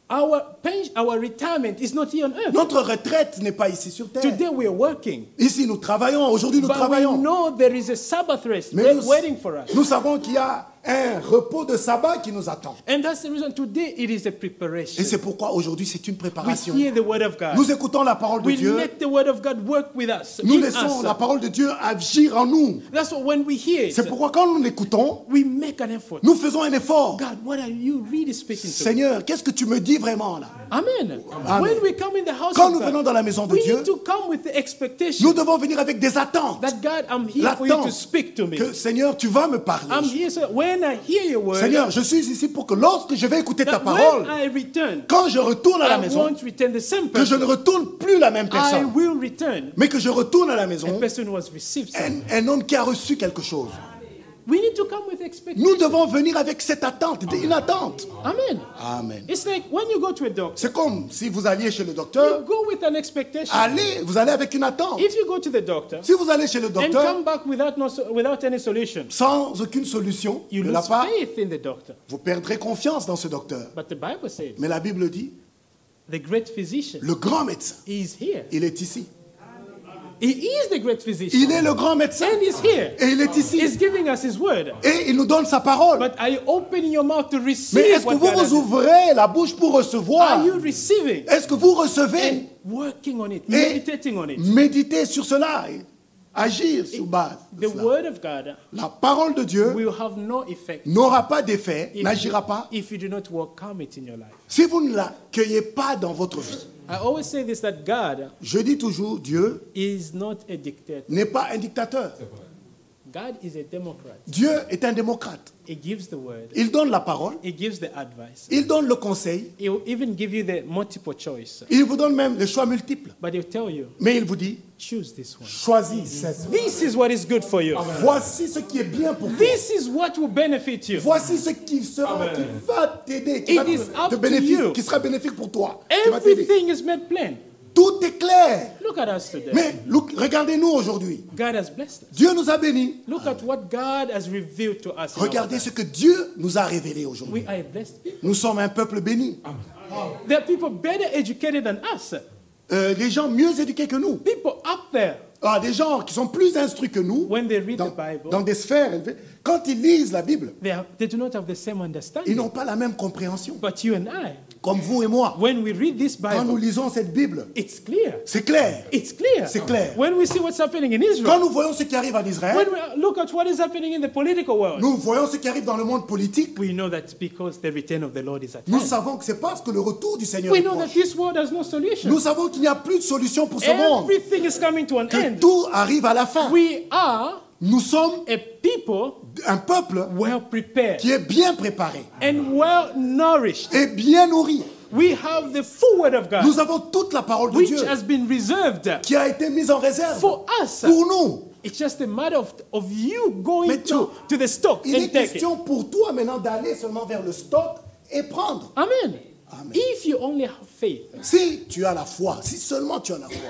Our retirement is not here on earth. Notre retraite n'est pas ici sur terre. Today we are working. Ici, nous travaillons. Aujourd'hui, nous But we travaillons. know there is a Sabbath rest Mais waiting for us. nous savons qu'il y a un repos de sabbat qui nous attend. And that's the reason today it is a preparation. Et c'est pourquoi aujourd'hui c'est une We préparation. hear the word of God. Nous écoutons la parole de We Dieu. let the word of God work with us. Nous in laissons us. la parole de Dieu agir en nous. That's what when we hear C'est it, pourquoi quand nous l'écoutons, we make an effort. nous faisons un effort. God, what are you really speaking to me? Seigneur, qu'est-ce que tu me dis vraiment là? Amen. Amen. When we come in the house Quand of nous God, venons dans la maison de we Dieu, need to come with the expectation nous devons venir avec des attentes. that God, I'm here for you to L'attente speak to me. que Seigneur, tu vas me I'm parler. here so when I hear your word, Seigneur, je suis ici pour que lorsque je vais écouter ta that parole, when I return, quand je retourne à la I maison, won't return the same que je ne person. retourne plus la même I personne, will return mais que je retourne à la a maison, person who has received something. un homme qui a reçu quelque chose. We need to come with expectation. Nous devons venir avec cette attente, une attente. Amen. Amen. It's like when you go to a doctor, C'est comme si vous alliez chez le you docteur, go with an expectation. vous allez avec une attente. If you go to the doctor Si vous allez chez le and docteur come back without any solution, sans aucune solution you de la lose part, faith in the doctor. vous perdrez confiance dans ce docteur. But the Bible says Mais la Bible dit, the great physician le grand médecin, is here. il est ici. He is the great physician. Il est le grand médecin And he's here. et il est ici. He's giving us his word. Et il nous donne sa parole. But are you opening your mouth to Mais receive est-ce que what vous God has vous ouvrez la bouche pour recevoir? Are you receiving Est-ce que vous recevez? and working on it, Et meditating on it? méditez sur cela et agir sur base de The cela. word of God La parole de Dieu will have no effect n'aura pas d'effet, if n'agira pas, if you do not welcome it in your life. si vous ne l'accueillez pas dans votre vie. I always say this, that God Je dis toujours, Dieu is not a dictator. n'est pas un dictateur. God is a democrat. Dieu est un démocrate. He gives the word. Il donne la parole, He gives the advice. il donne le conseil, He will even give you the multiple choice. il vous donne même les choix multiples. But he'll tell you, Mais il vous dit, choose this one. choisis cesse. This is what is good for you. Voici ce qui est bien pour toi. This is what will benefit you. Voici ce qui va t'aider, qui It va is up te to bénéfique, you. qui sera bénéfique pour toi. Qui va t'aider. Everything is made plain. Tout est clair. Look at us today. Mais regardez-nous aujourd'hui. God has blessed us. Dieu nous a bénis. Look at what God has revealed to us. in our Regardez life. ce que Dieu nous a révélé aujourd'hui. We are a blessed people. Nous sommes un peuple béni. There are people better educated than us. Des gens mieux éduqués que nous. People up there, Des gens qui sont plus instruits que nous when they read dans, the Bible, dans des sphères élevées. Quand ils lisent la Bible, they do not have the same ils understanding. n'ont pas la même compréhension. But you and I, Comme vous et moi. when we read this Quand nous Bible, lisons cette Bible, it's clear. c'est clair. It's clear. C'est clair. When we see what's happening in Quand Israel, nous voyons ce qui arrive en Israël, when we look at what is happening in the political world, nous voyons ce qui arrive dans le monde politique, we know that because the return of the Lord is at nous hand. savent que c'est parce que le retour du Seigneur We est know that proche. this world has no solution. Nous savons qu'il n'y a plus de solution pour ce monde. Everything is coming to an Que end. tout arrive à la fin. We are Nous sommes a people un peuple well prepared qui est bien préparé and well nourished. et bien nourri. We have the full word of God, Nous avons toute la parole de which Dieu has been reserved qui a été mise en réserve for us. pour nous. It's just a matter of you going Maintenant, to the stock Il and est take it. question pour toi maintenant d'aller seulement vers le stock et prendre. Amen. Amen. If you only have faith, Si tu as la foi, si seulement tu as la foi.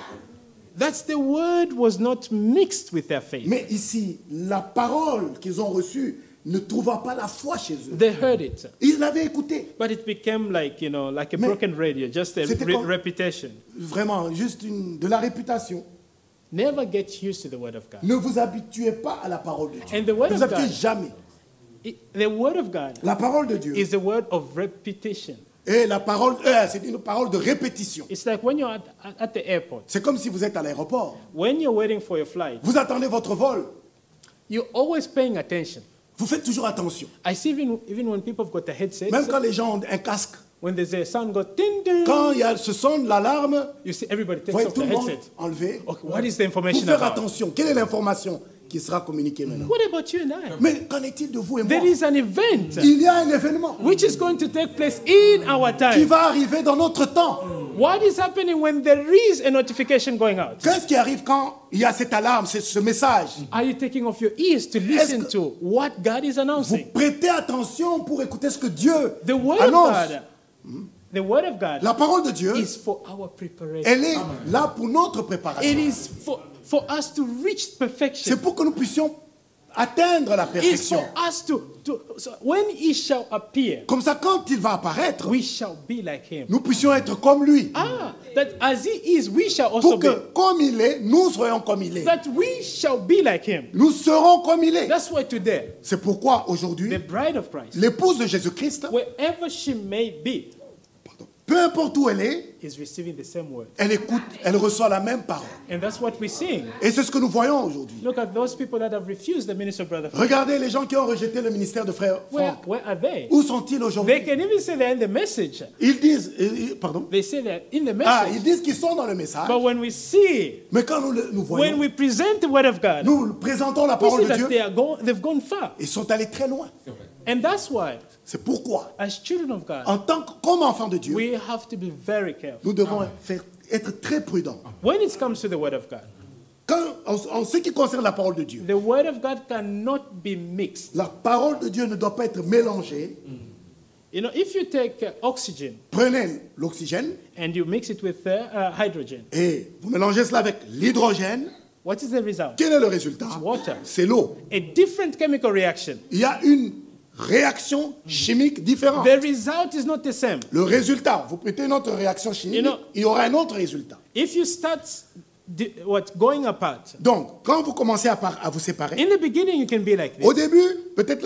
that's the word was not mixed with their faith. Mais ici, la parole qu'ils ont reçue ne trouva pas la foi chez eux. They heard it, Ils l'avaient écoutée. but it became like, like a Mais broken radio, just a c'était comme- repetition. Vraiment, juste de la réputation. Never get used to the word of God. Ne vous habituez pas à la parole de Dieu. And the word Ne vous of habituez God- jamais. The word of God La parole de Dieu. is a word of repetition. Et la parole, c'est une parole de répétition. It's like when you're at the airport, C'est comme si vous êtes à l'aéroport. when you're waiting for your flight, Vous attendez votre vol. you're always paying attention. Vous faites toujours attention. I see even when people have got the headsets, Même quand les gens ont un casque. when there's a sound go ding ding, Quand il y a ce son de l'alarme, you see everybody vous takes voyez off tout the le monde headset. enlever. Okay, what is the Pour information faire about? attention. Quelle est l'information qui sera communiquée maintenant? What about you and I? Mais qu'en est-il de vous et moi? There is an event Il y a un événement which is going to take place in our qui time. va arriver dans notre temps. What is happening when there is a notification going out? Qu'est-ce qui arrive quand il y a cette alarme, ce message? Are you taking off your ears to listen to what God is Vous announcing? prêtez attention pour écouter ce que Dieu The word annonce. of God, the word of God La parole de Dieu, is for our preparation. elle est là pour notre It préparation. is for us to reach C'est perfection. pour que nous puissions atteindre la It's for perfection. us to So when he shall appear, Comme ça, quand il va apparaître, we shall be like him. nous puissions être comme lui. That as he is, we shall also Pour be. que, comme il est, nous soyons comme il est. That we shall be like him. Nous serons comme il est. That's why today, C'est pourquoi the aujourd'hui, bride of Christ, l'épouse de Jésus-Christ, wherever she may be, peu importe où elle est, is receiving the same word. elle écoute, elle reçoit la même parole. And that's what we're seeing. Et c'est ce que nous voyons aujourd'hui. Look at those people that have refused the ministry of Brother Frank. Regardez les gens qui ont rejeté le ministère de frère Franck. Where are they? Où sont-ils They aujourd'hui? can even say they're in the message. Ils disent, pardon. They say they're in the Ah, message. ils disent qu'ils sont dans le message. But when we see, Mais quand nous when voyons, we present the word of God, nous présentons la we parole see de that Dieu, they've gone far. ils sont allés très loin. And that's why, C'est pourquoi, as children of God, en tant que, comme enfants de Dieu, we have to be very careful. nous devons être très prudents. When it comes to the word of God, En ce qui concerne la parole de Dieu, the word of God cannot be mixed. la parole de Dieu ne doit pas être mélangée. You know, if you take oxygen Prenez l'oxygène and you mix it with hydrogen, et vous mélangez cela avec l'hydrogène. what is the result? Quel est le résultat? It's water. C'est l'eau. A different chemical reaction. Il y a une réaction chimique différente. The result is not the same. Le résultat, vous mettez une autre réaction chimique, You know- il y aura un autre résultat. If you start going apart, Donc, quand vous commencez à vous séparer, in the beginning you can be like au this. début, peut-être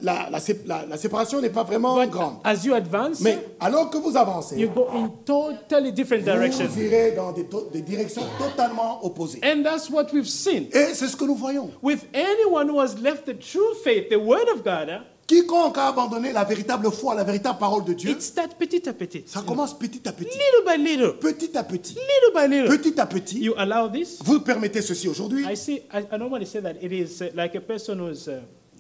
la séparation n'est pas vraiment But grande. as you advance, Mais alors que vous avancez, you go in totally different directions. vous irez dans des directions totalement opposées. And that's what we've seen. Et c'est ce que nous voyons. With anyone who has left the true faith, the word of God, Quiconque a abandonné la véritable foi, la véritable parole de Dieu, it starts petit à petit. ça commence petit à petit. Little by little. Petit à petit. Little by little. Petit à petit. You allow this. Vous permettez ceci aujourd'hui. I normally say that it is like a person who's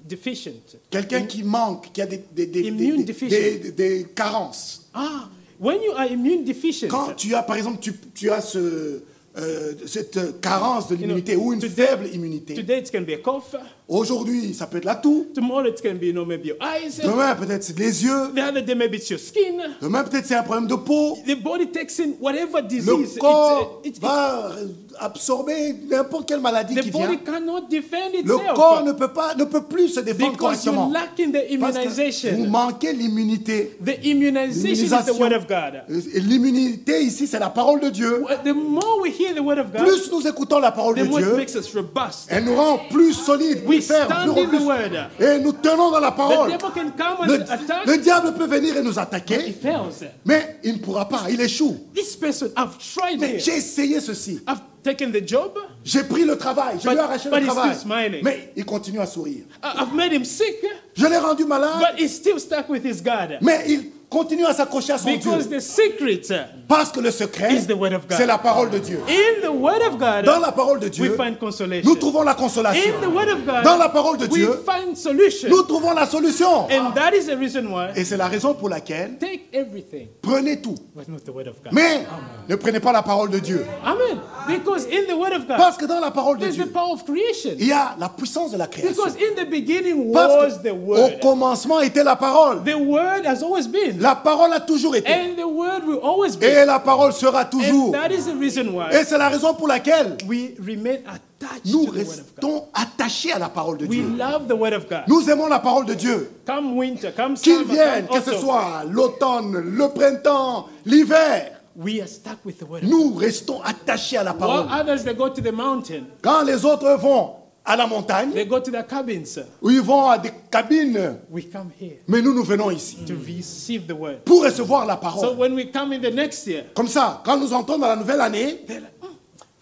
deficient. Quelqu'un qui manque, qui a Immune deficient. des carences. When you are immune deficient, Quand tu as, par exemple, tu as cette carence de l'immunité ou une faible immunité, today it can be a cough. aujourd'hui, ça peut être la toux. Tomorrow it can be, maybe your eyes. Demain, peut-être c'est les yeux. The other day maybe it's your skin. Demain, peut-être c'est un problème de peau. The body takes in whatever Le disease. corps va absorber n'importe quelle maladie The qui body vient. cannot defend Le itself. corps ne peut plus se défendre Because you correctement. lack in the Parce que vous immunization. manquez l'immunité. The immunization is the word of God. Et l'immunité ici, c'est la parole de Dieu. The more we hear the word of God, Plus nous écoutons la parole de the more it Dieu, makes us robust. elle nous rend plus solides, We plus fermes, plus stand in the robustes. word. Et nous tenons dans la The parole. devil can come Le, and attack. le diable peut venir et nous He attaquer, fails. mais il ne pourra pas, il échoue. This person, I've tried Mais it. j'ai essayé ceci. I've taken the job. J'ai pris le travail, je lui ai arraché but le he's travail. still smiling. Mais il continue à sourire. I've made him sick, Je l'ai rendu malade, but he's still stuck with his God. mais il continue à s'accrocher à son Because Dieu. the secret Parce que le secret, is the word of God. c'est la parole de Dieu. In the word of God, Dans la parole de we Dieu, find consolation. nous trouvons la consolation. In the word of God, Dans la parole de we Dieu, find solution. nous trouvons la solution. And that is the reason why Et c'est la raison pour laquelle, take everything, prenez tout. but not the word of God. Mais ne prenez pas la parole de Dieu. Amen. Because in the word of God, Parce que dans la parole de there's Dieu, the power of creation. il y a la puissance de la création. Because in the beginning Parce was que the au word. commencement était la parole. The word has always been. La parole a toujours été. And the word will always be. Et la parole sera And toujours. that is the reason why Et c'est la raison pour laquelle we remain attached nous to the word of God. restons attachés à la parole de We Dieu. love the word of God. Nous aimons la parole de Dieu. Come winter, come Qu'il summer, vienne, come que ce autumn, soit l'automne, le printemps, l'hiver, we are stuck with the word of nous restons attachés à la God. parole. While others, they go to the mountain. Quand les autres vont à la montagne, They go to their cabins. ou ils vont à des cabines, We come here mais nous venons ici to receive the word. pour recevoir la So parole. when we come in the next year, Comme ça, quand nous entrons dans la nouvelle année, they're like,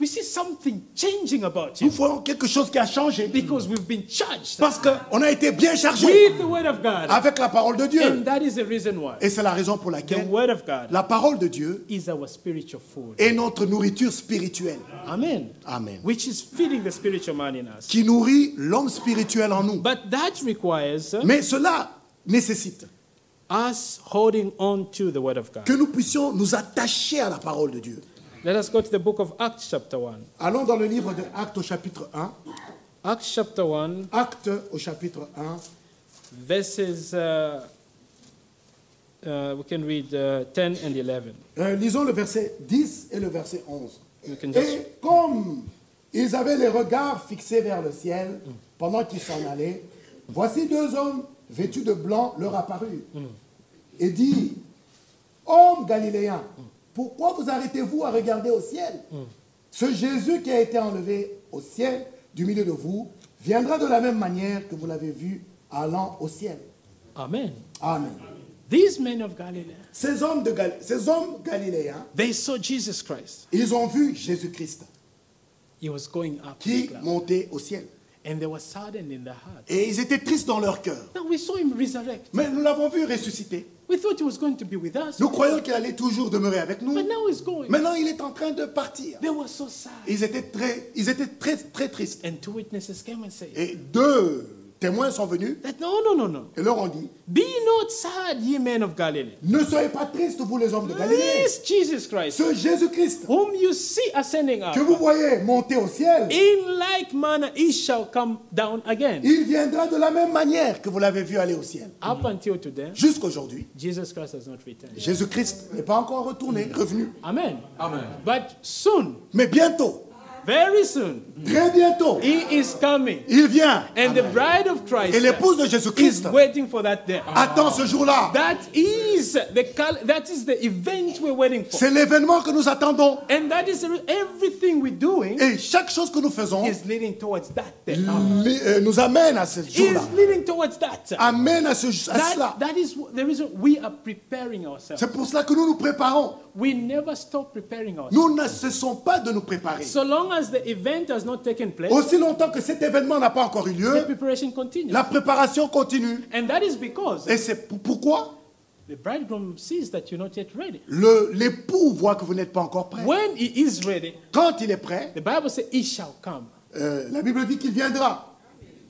we see something changing about nous you voyons quelque chose qui a changé. because we've been charged Parce qu'on a été bien chargé with the word of God. avec la parole de Dieu. And that is the reason why Et c'est la raison pour the laquelle word of God la parole de Dieu is our spiritual food. est notre nourriture spirituelle. Amen. Amen. Which is feeding the spiritual man in us. Qui nourrit l'homme spirituel en nous. But that requires Mais cela nécessite us holding on to the word of God. que nous puissions nous attacher à la parole de Dieu. Let us go to the book of Acts chapter 1. Allons dans le livre de Actes au chapitre 1. Acts chapter 1, Actes au chapitre 1. verses, we can read 10 and 11. Lisons le verset 10 et le verset 11. We can just, Et comme ils avaient les regards fixés vers le ciel pendant qu'ils s'en allaient, voici deux hommes vêtu de blanc, leur apparut et dit, hommes galiléens, pourquoi vous arrêtez-vous à regarder au ciel? Ce Jésus qui a été enlevé au ciel du milieu de vous viendra de la même manière que vous l'avez vu allant au ciel. Amen. Amen. These men of Galilee, Ces hommes galiléens, they saw Jesus Christ. ils ont vu Jésus-Christ He was going up to the qui cloud. montait au ciel. And they were saddened in their heart. Et ils étaient tristes dans leur cœur. Now we saw him resurrect. Mais nous l'avons vu ressusciter. We thought he was going to be with us. Nous croyons qu'il allait toujours demeurer avec nous. But now he's going. Maintenant, il est en train de partir. They were so sad. Ils étaient très tristes. And two witnesses came and said Et deux témoins sont venus that no. et leur ont dit, Be not sad, ye men of Galilee. ne soyez pas tristes, vous les hommes de Galilée. This Jesus Christ, Ce Jésus-Christ whom you see ascending up, que vous voyez monter au ciel, in like manner he shall come down again. il viendra de la même manière que vous l'avez vu aller au ciel. Up until today, Jusqu'aujourd'hui, Jesus Christ has not returned. Jésus-Christ n'est pas encore revenu. Amen. But soon, Mais bientôt, very soon, très bientôt, he is coming. il vient. And the bride of Christ Et l'épouse de is Jésus-Christ waiting for that day. attend ce jour-là. That is the event we're waiting for. C'est l'événement que nous attendons. And that is everything we're doing Et chaque chose que nous faisons is leading towards that day. nous amène à ce jour-là. Is leading towards that. Amène à cela. That is the reason we are preparing ourselves. C'est pour cela que nous nous préparons. We never stop preparing ourselves. Nous ne cessons pas de nous préparer. So long as the event has not taken place, Aussi longtemps que cet événement n'a pas encore eu the lieu, preparation continues. la préparation continue. And that is because Et c'est pourquoi the bridegroom sees that you're not yet ready. l'époux voit que vous n'êtes pas encore prêt. When he is ready, Quand il est prêt, the Bible says he shall come. la Bible dit qu'il viendra.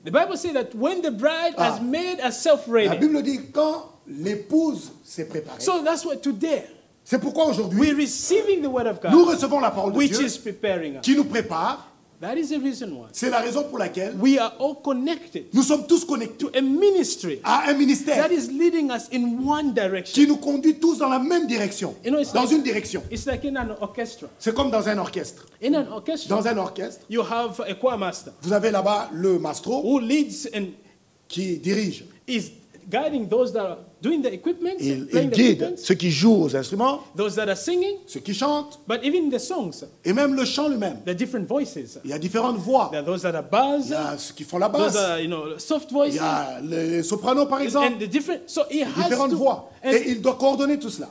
The Bible says that when the bride has made herself La ready. Bible dit quand l'épouse s'est préparée. So that's what today C'est pourquoi aujourd'hui, we're receiving the word of nous God, recevons la parole de which Dieu is preparing us. qui nous prépare. That is the reason why C'est la raison pour laquelle we are all connected nous sommes tous connectés to a ministry à un ministère that is leading us in one direction. qui nous conduit tous dans la même direction, You know, it's dans like- une direction. It's like in an orchestra. C'est comme dans un orchestre. In an orchestra, Dans un orchestre, you have a choir master vous avez là-bas le maestro who leads and qui dirige. is guiding those that are doing the equipment, Il playing the guide equipment, ceux qui jouent aux instruments, those that are singing, ceux qui chantent, but even the songs, et même le chant lui-même. the different voices. Il y a différentes voix. There are those that are bars, Il y a ceux qui font la those basse. are soft Il voices, y a les sopranos, par exemple. and the different. So he has Différentes to. voix. And Et il doit coordonner tout cela.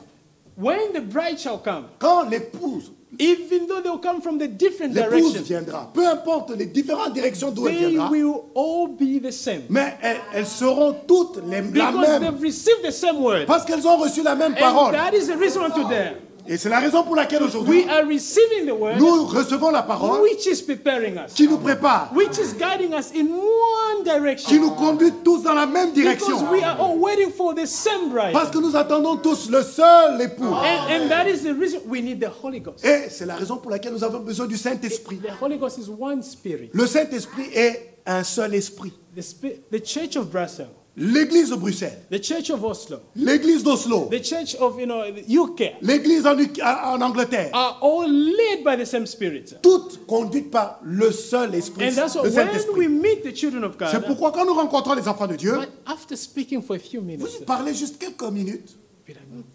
when the bride shall come, Quand l'épouse even though they will come from the different l'épouse directions, viendra, peu importe les différentes directions d'où elle they viendra, will all be the same mais elles seront toutes la because même. they've received the same word. Parce qu'elles ont reçu la même And parole. that is the reason today Et c'est la raison pour laquelle aujourd'hui, we are receiving the word, nous recevons la parole which is preparing us, qui nous prépare, which is guiding us in one qui direction. nous conduit tous dans la même direction. Because we are all waiting for the same bride. Parce que nous attendons tous le seul époux. And that is the reason we need the Holy Ghost. Et c'est la raison pour laquelle nous avons besoin du Saint-Esprit. The Holy Ghost is one spirit. Le Saint-Esprit est un seul esprit. The Church of Brussels, L'église de Bruxelles, the Church of Oslo, l'église d'Oslo, the Church of the UK l'église en Angleterre, are all led by the same spirit. toutes conduites par le seul esprit, And that's why le when Saint-Esprit. we meet the children of C'est God, pourquoi quand nous rencontrons les enfants de Dieu, but after speaking for a few vous minutes, parlez juste quelques minutes,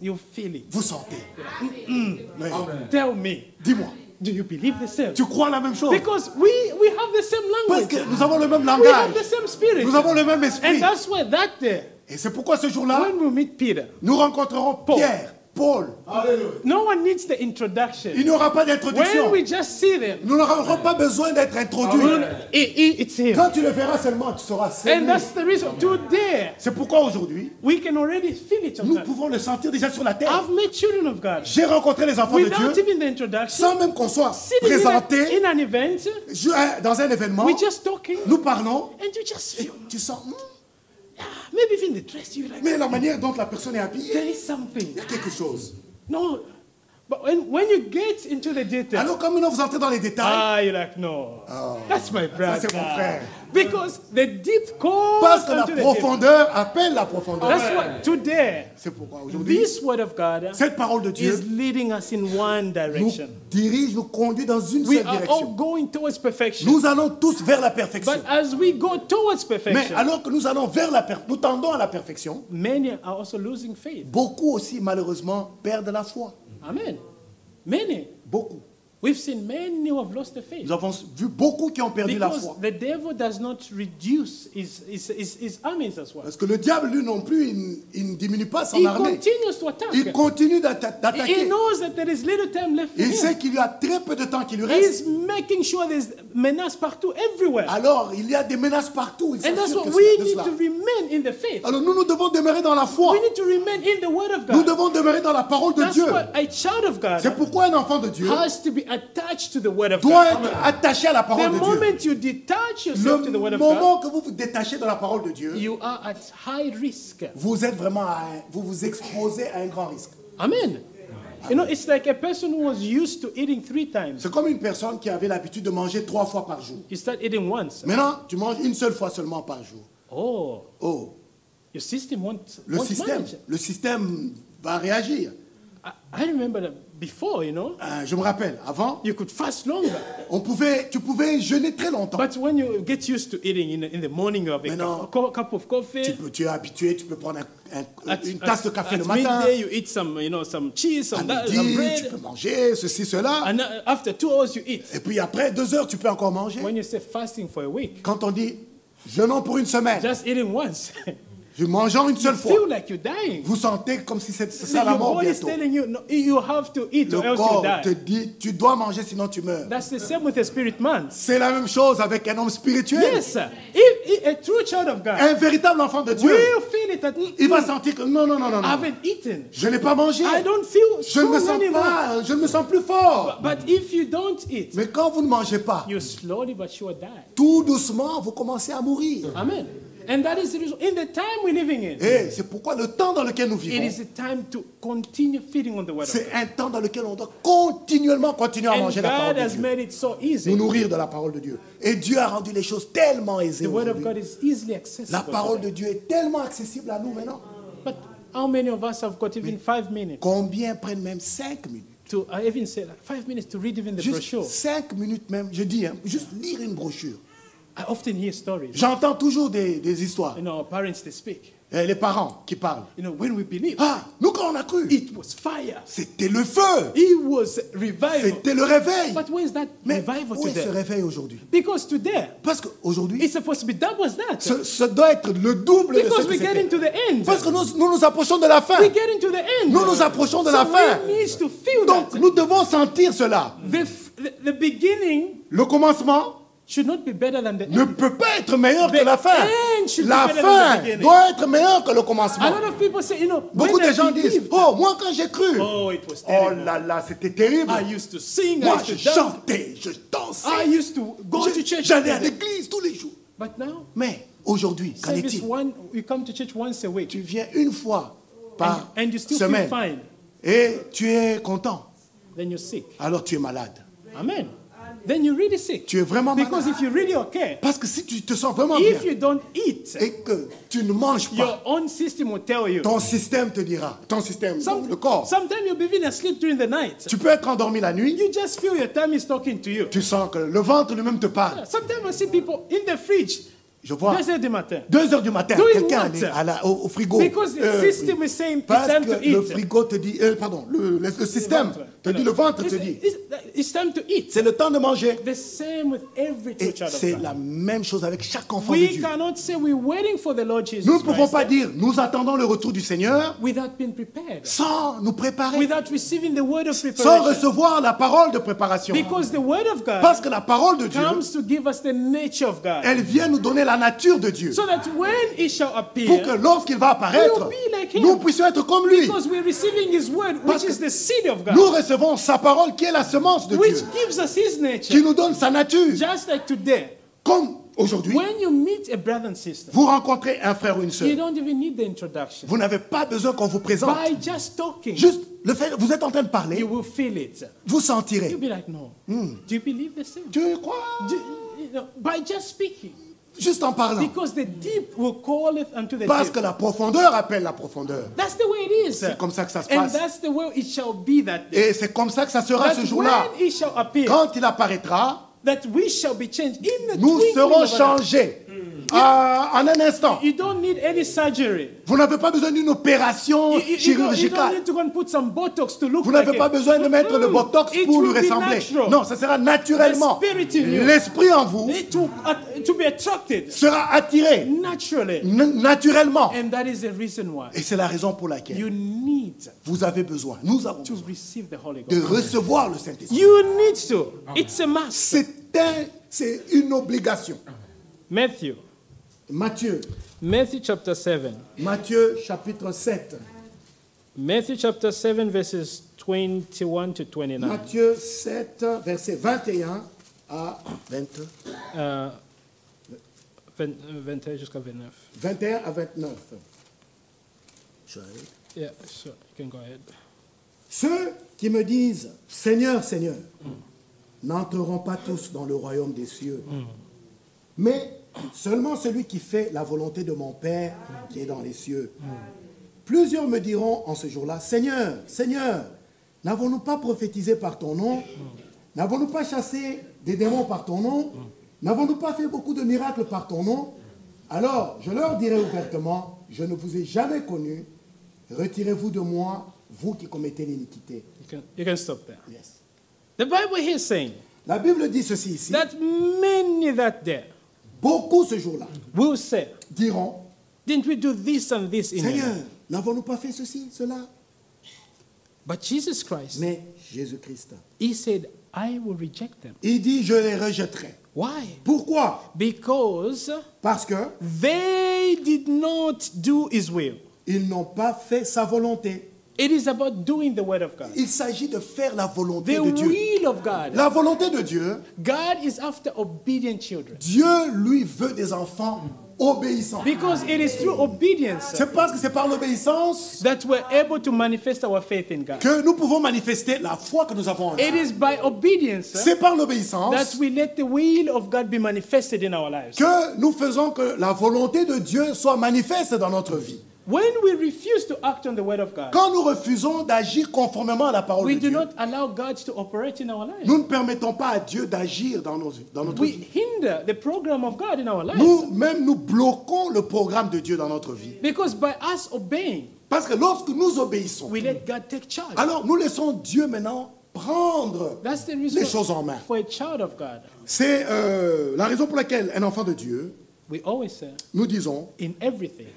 you feel it. vous sentez. Oui. Tell me, Dis-moi, do you believe the same? tu crois la même chose? Because we have the same Parce language. que nous avons le même We have langage, the same spirit. nous avons le même esprit. And that's why that day, Et c'est pourquoi ce jour-là, when we meet Peter, nous rencontrerons Pierre, Paul. no one needs the introduction. Il n'y aura pas When d'introduction. we just see them, Nous n'aurons pas besoin d'être introduits. it's him. Quand tu le verras seulement, tu sauras. C'est And lui. that's the reason. Today, C'est pourquoi aujourd'hui, we can already feel it. nous pouvons le sentir déjà sur la terre. I've met children of God J'ai rencontré les enfants de without Dieu even the introduction, sans même qu'on soit sitting présenté in an event, dans un événement. we just talking, Nous parlons and you just feel. tu sens, Maybe even the dress you like. mais la manière dont la personne est habillée, There is something. il y a quelque chose. No, But when you get into the details, Alors, comme vous entrez dans les détails, you're like, no, Oh, that's my ça brother. c'est mon frère. Because the deep calls Parce que la unto the deep. profondeur appelle la profondeur. That's what today, C'est pourquoi aujourd'hui, this word of God cette parole de Dieu is leading us in one nous direction. dirige, nous conduit dans une We seule are all direction. going towards perfection. Nous allons tous vers la perfection. But as we go towards Mais perfection, alors que nous allons vers nous tendons à la perfection, many are also losing faith. beaucoup aussi malheureusement perdent la foi. Amen. Many. Beaucoup. We've seen many who have lost the faith. Nous avons vu beaucoup qui ont perdu la Because foi. the devil does not reduce his armies as well. Parce que le diable, lui non plus, il ne diminue pas son He armée. continues to attack. Il continue He d'attaquer. knows that there is little time left for Il him. sait qu'il y a très peu de temps qui lui reste. He's making sure there's menace partout, everywhere. Alors, il y a des menaces partout. Il And that's s'assure what de we need cela. to remain in the faith. Alors, nous devons demeurer dans la foi. We need to remain in the word of Nous God. devons demeurer dans la parole de That's Dieu. why a child of God C'est pourquoi un enfant de Dieu has to be attached to the word of doit God. être attaché à la The parole de Dieu. moment you detach yourself to the Le word of God, moment que vous vous détachez de la parole de Dieu, you are at high risk. vous êtes vraiment, vous vous exposez à un grand risque. Amen. You know, it's like a person who was used to eating 3 times. C'est comme une personne qui avait l'habitude de manger 3 fois par jour. You start eating once. Maintenant, tu manges une seule fois seulement par jour. Oh, Oh, your system won't le manage. système va réagir. I remember that before, you know, Je me rappelle, avant, you could fast longer. tu pouvais jeûner très longtemps. But when you get used to eating in the morning, you have a Maintenant, cup of coffee. Tu es habitué, tu peux prendre une tasse de café at le matin. midday, you eat some cheese, À some midi, bread. tu peux manger ceci, cela. And after 2 hours, you eat. Et puis après 2 heures, tu peux encore manger. When you say fasting for a week, Quand on dit jeûnons pour une semaine, just eating once, je mangeant une seule fois, feel like you're dying. vous sentez comme si c'est ça la Your mort body is bientôt. telling you, no, you have to eat Le or else you corps te die. dit, tu dois manger sinon tu meurs. That's the same with a spirit man. C'est la même chose avec un homme spirituel. Yes, sir. If a true child of God Un véritable enfant de Dieu, will feel it that il va sentir que non, non, non, non, I non. haven't eaten. Je n'ai pas mangé. I don't feel Je ne me strong sens anymore. pas, je ne me sens plus fort. But if you don't eat, Mais quand vous ne mangez pas, you slowly but sure die. tout doucement, vous commencez à mourir. Amen. And that is the reason. In the time we're living in, Et c'est pourquoi le temps dans lequel nous it vivons, is a time to continue feeding on the word of c'est God. un temps dans lequel on doit continuellement continuer à And manger la parole God de has Dieu. made it so Nous easy. nourrir de la parole de Dieu. Et Dieu a rendu les choses tellement aisées The word of aujourd'hui. God is easily accessible. La parole today. de Dieu est tellement accessible à nous maintenant. But how many of us have got even 5 minutes Combien prennent même 5 minutes? to, I even say like 5 minutes to read even the Juste brochure? 5 minutes même, je dis, hein, juste lire une brochure. I often hear stories. J'entends toujours des histoires. You know, parents, they speak. Les parents qui parlent. You know, when we believe, Ah, nous quand on a cru, it was fire. c'était le feu. It was revival. C'était le réveil. But where is that Mais revival où est ce today? réveil aujourd'hui? Because today, Parce qu'aujourd'hui, it's supposed to be double that. ce doit être le double de ce Because que we get c'était. into the end. Parce que nous nous approchons de la fin. We get into the end. Nous nous approchons de So la fin. we need to feel Donc that. nous devons sentir cela. The beginning Le commencement should not be better than the ne end. peut pas être meilleur que The la fin. end should be La better than fin the beginning. doit être meilleure que le A commencement. lot of people say, you know, Beaucoup when de gens I disent, believed, oh, moi quand j'ai cru, oh, it was oh terrible. là là, c'était terrible. I used to sing, Moi, I je used to dance. chantais, je dansais. I used to go to church. J'allais à l'église tous les jours. But now, Mais aujourd'hui, qu'en service est-il? one, you come to church once a week. Tu viens une fois par And you still semaine feel fine. et tu es content. Then you're sick. Alors tu es malade. Amen. Then you're really sick. Tu es vraiment Because malade. if you really okay, Parce que si tu te sens vraiment bien if you don't eat, et que tu ne manges your pas, own system will tell you. ton système te dira, ton système, le corps, Sometimes you'll be even asleep during the night. tu peux être endormi la nuit, You just feel your tummy is talking to you. tu sens que le ventre lui-même te parle. Sometimes I see people in the fridge, Je vois 2 heures du matin. 2 heures du matin, Doing quelqu'un what? au frigo. Because the system is saying it's Parce time que to le eat. frigo te dit, pardon, le système te dit, le ventre te dit, It's time to eat. c'est le temps de manger. The same with every true Et child of c'est God. la même chose avec chaque enfant de We Dieu. cannot say we're waiting for the Lord Jesus Nous ne pouvons Christ pas dire, nous attendons le retour du Seigneur without being prepared, sans nous préparer, without receiving the word of sans preparation. recevoir la parole de préparation. Because the word of God Parce que la parole de Dieu, comes to give us the nature of God. elle vient nous donner la nature de Dieu. So that when he shall Pour appear, que lorsqu'il va apparaître, we'll be like him. nous puissions être comme lui. because we're receiving his word, which Parce que is the seed of God, Nous recevons sa parole qui est la semence de which Dieu, gives us his qui nature. nous donne sa nature. Just like today, Comme aujourd'hui, when you meet a brother and sister, vous rencontrez un frère ou une you sœur. don't even need the introduction. Vous n'avez pas besoin qu'on vous présente. By just talking, Juste Le fait, vous êtes en train de parler, you will feel it. vous sentirez. You'll be like, no. Do you believe the same? Tu crois? You know, by just speaking. Juste en parlant. Because the deep will call it unto the Parce deep. que la profondeur appelle la profondeur. That's the way it is. C'est comme ça que ça se And passe. that's the way it shall be that day. Et c'est comme ça que ça sera That ce jour-là. when it shall appear, Quand il apparaîtra, that we shall be changed in the nous twinkling serons of an eye. changés en un instant. You don't need any surgery. Vous n'avez pas besoin d'une opération You don't chirurgicale. need to go and put some Botox to look Vous like n'avez pas it. besoin de mettre le botox It pour lui will be ressembler. natural. Non, ça sera naturellement. The spirit in you. L'esprit en vous To be attracted sera attiré naturally. naturellement. And that is the reason why Et c'est la raison pour laquelle you need vous avez besoin, nous avons to besoin receive the Holy de Ghost. recevoir le Saint-Esprit. You need to. It's a must. C'est une obligation. Matthew chapter 7. Matthieu chapitre 7. Matthew chapter 7 verses 21 to 29. Matthieu 7, verset 21 à 22. 21 jusqu'à 29. 21 à 29. Yeah, sure. You can go ahead. Ceux qui me disent Seigneur, Seigneur, n'entreront pas tous dans le royaume des cieux, mais seulement celui qui fait la volonté de mon Père qui est dans les cieux. Plusieurs me diront en ce jour-là, Seigneur, Seigneur, n'avons-nous pas prophétisé par ton nom? N'avons-nous pas chassé des démons par ton nom? N'avons-nous pas fait beaucoup de miracles par ton nom? Alors je leur dirai ouvertement, je ne vous ai jamais connu, retirez-vous de moi, vous qui commettez l'iniquité. You can stop there. Yes. The Bible here is saying La Bible dit ceci ici, that many that there beaucoup ce jour-là will say, diront, didn't we do this and this in your Seigneur, name? n'avons-nous pas fait ceci, cela? But Jesus Christ, Mais Jésus-Christ, he said, I will reject them. il dit, je les rejetterai. Why? Pourquoi? Because Parce que they did not do his will. ils n'ont pas fait sa volonté. It is about doing the word of God. Il s'agit de faire la volonté The de Dieu. will of God. La volonté de Dieu, God is after obedient children. Dieu, lui, veut des enfants obéissants. Because it is through obedience C'est parce que c'est par l'obéissance that we're able to manifest our faith in God. que nous pouvons manifester la foi que nous avons en It Dieu. is by obedience C'est par that l'obéissance we let the will of God be manifested in our lives. que nous faisons que la volonté de Dieu soit manifeste dans notre vie. When we refuse to act on the word of God, Quand nous refusons d'agir conformément à la parole we de do Dieu, not allow God to operate in our lives. nous ne permettons pas à Dieu d'agir dans notre We vie. hinder the program of God in our lives. Nous bloquons le programme de Dieu dans notre vie. Because by us obeying, Parce que lorsque nous obéissons, we let God take charge. alors nous laissons Dieu maintenant prendre That's the les choses reason en main. for a child of God. C'est la raison pour laquelle un enfant de Dieu, We always say, nous disons, in everything,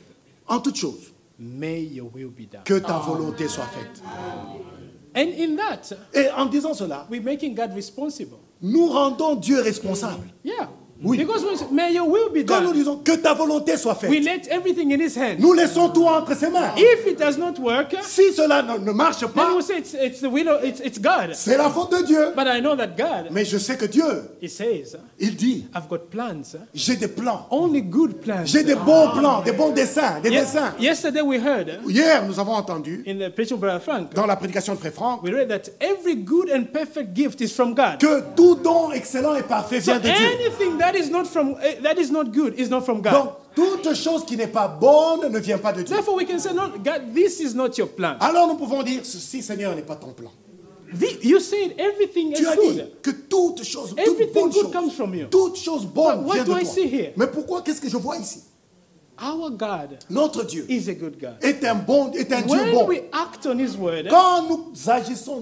en toute chose, may your will be done. que ta volonté soit faite. And in that, Et en disant cela, we're making God responsible. nous rendons Dieu responsable. Yeah. Oui. Because we say, may your will be Quand nous done, disons que ta volonté soit we faite, let everything in his hand. nous laissons tout entre ses mains. If it does not work, Si cela ne marche then pas, we say it's the will of, it's God. c'est la faute de Dieu. But I know that God, Mais je sais que Dieu, he says, il dit, I've got plans, j'ai des plans. only good plans. J'ai des bons plans, des bons dessins, des dessins. Yesterday we heard Hier, nous avons entendu, in the preaching of Brother Frank, dans la prédication de Frère Franck, we read that every good and perfect gift is from God. que tout don excellent et parfait So vient de Dieu. anything that is not good is not from God. Donc, toute chose qui n'est pas bonne ne vient pas de Dieu. Therefore, we can say, no, God, this is not your plan. Alors nous pouvons dire, ceci, Seigneur, n'est pas ton plan. You said everything is Tu as dit good. que toute chose, toute Everything bonne good chose, comes from you. toute chose bonne But what vient do de I toi. see here? Mais pourquoi, qu'est-ce que je vois ici? Our God Notre Dieu is a good God. est un Dieu When bon. we act on His word, Quand nous agissons,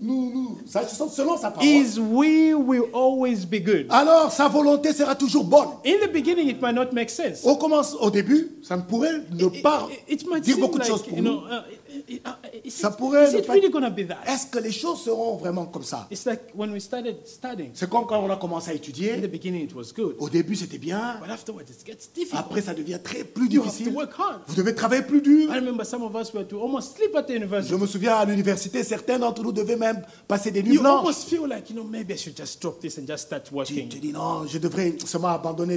nous agissons selon sa parole, His will always be good. alors sa volonté sera toujours bonne. In the beginning, it might not make sense. Au début, ça ne pourrait ne pas It might dire seem beaucoup de choses like, pour you nous. know, Ça pourrait is ne it pas- really going to be that? Est-ce que les choses seront vraiment comme ça? It's like when we started studying. C'est comme quand on a commencé à In the étudier. beginning, it was good. Au début, c'était bien. But afterwards, it gets difficult. Après, ça devient plus You have to difficile. work hard. Vous devez travailler plus dur. I remember some of us were to almost sleep at the Je university. me souviens à l'université, certains d'entre nous devaient même même passer des nuits You blanches. almost feel like, maybe I should just drop this and just start Tu working. dis non, je devrais seulement abandonner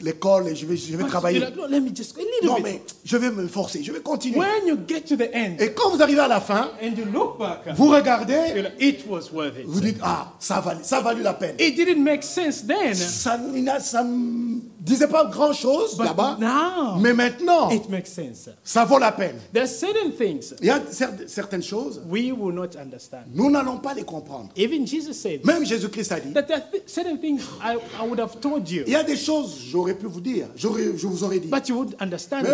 l'école et je vais But travailler. you're like, no, let me just, a little Non, bit. mais je vais me forcer, je vais continuer. When you get to the end Et quand vous arrivez à la fin, and you look back, vous you're regardez, like, it was worth it. vous dites, ah, ça a valu la peine. It didn't make sense then, Ça ne disait pas grand-chose but là-bas, now mais maintenant, it makes sense. ça vaut la peine. There are certain things Il y a certaines choses, we will not understand. nous n'allons pas les comprendre. Even Jesus said Même Jésus-Christ a dit, that there are certain things I would have told you, il y a des choses, j'aurais pu vous dire, je vous aurais dit, but you wouldn't understand mais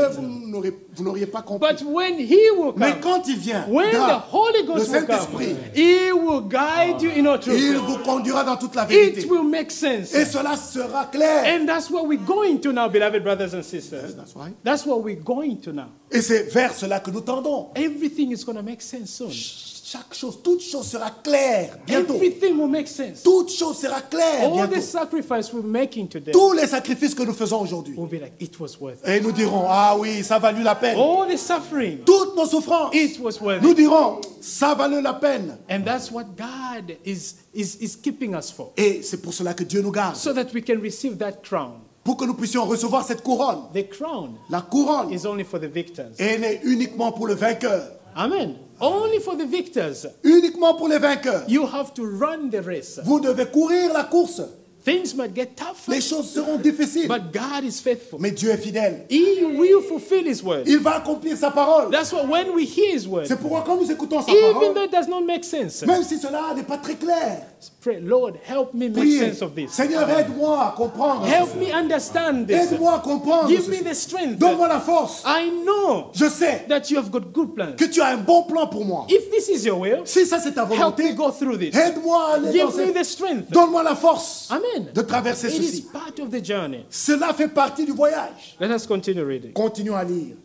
it. vous n'auriez pas compris. But when He will Mais come, quand il vient, when the Holy le Ghost will come, Saint-Esprit, He will guide you in all il truth. vous conduira dans toute la vérité. It will make sense. Et cela sera clair. And that's where we're going to now, beloved brothers and sisters. That's right. That's where we're going to now. Et c'est vers cela que nous tendons. Everything is going to make sense soon. Chaque chose, toute chose sera claire bientôt. Everything will make sense. Toute chose sera claire All the bientôt. sacrifice we're making today Tous les sacrifices que nous faisons aujourd'hui. will be like, it was worth it. Et nous dirons, ah oui, ça a valu la peine. All the suffering, Toutes nos souffrances, it was worth nous it. dirons, ça a valu la peine. And that's what God is keeping us for. Et c'est pour cela que Dieu nous garde. So that we can receive that crown. Pour que nous puissions recevoir cette couronne. The crown La couronne is only for the victors. est née uniquement pour le vainqueur. Amen. Only for the victors. Uniquement pour les vainqueurs. You have to run the race. Vous devez courir la course. Things might get tough, Les choses seront difficiles. but God is faithful. Mais Dieu est fidèle. He will fulfill His word. Il va accomplir sa parole. That's why when we hear His word, C'est pourquoi quand nous écoutons sa even parole, though it does not make sense, même si cela n'est pas très clair, pray, Lord, help me make priez. sense of this. Seigneur, aide-moi à comprendre. Help ceci. me understand this. Aide-moi à comprendre. Give ceci. me the strength. Donne-moi la force. I know Je sais that you have got good plans. que tu as un bon plan pour moi. If this is your will, Si ça c'est ta help me volonté, go through this. aide-moi à aller dans Give me cette... the strength. Donne-moi la force Amen. de traverser It is ceci. part of the journey. Cela fait partie du voyage. Let us continue reading. Continuons à lire.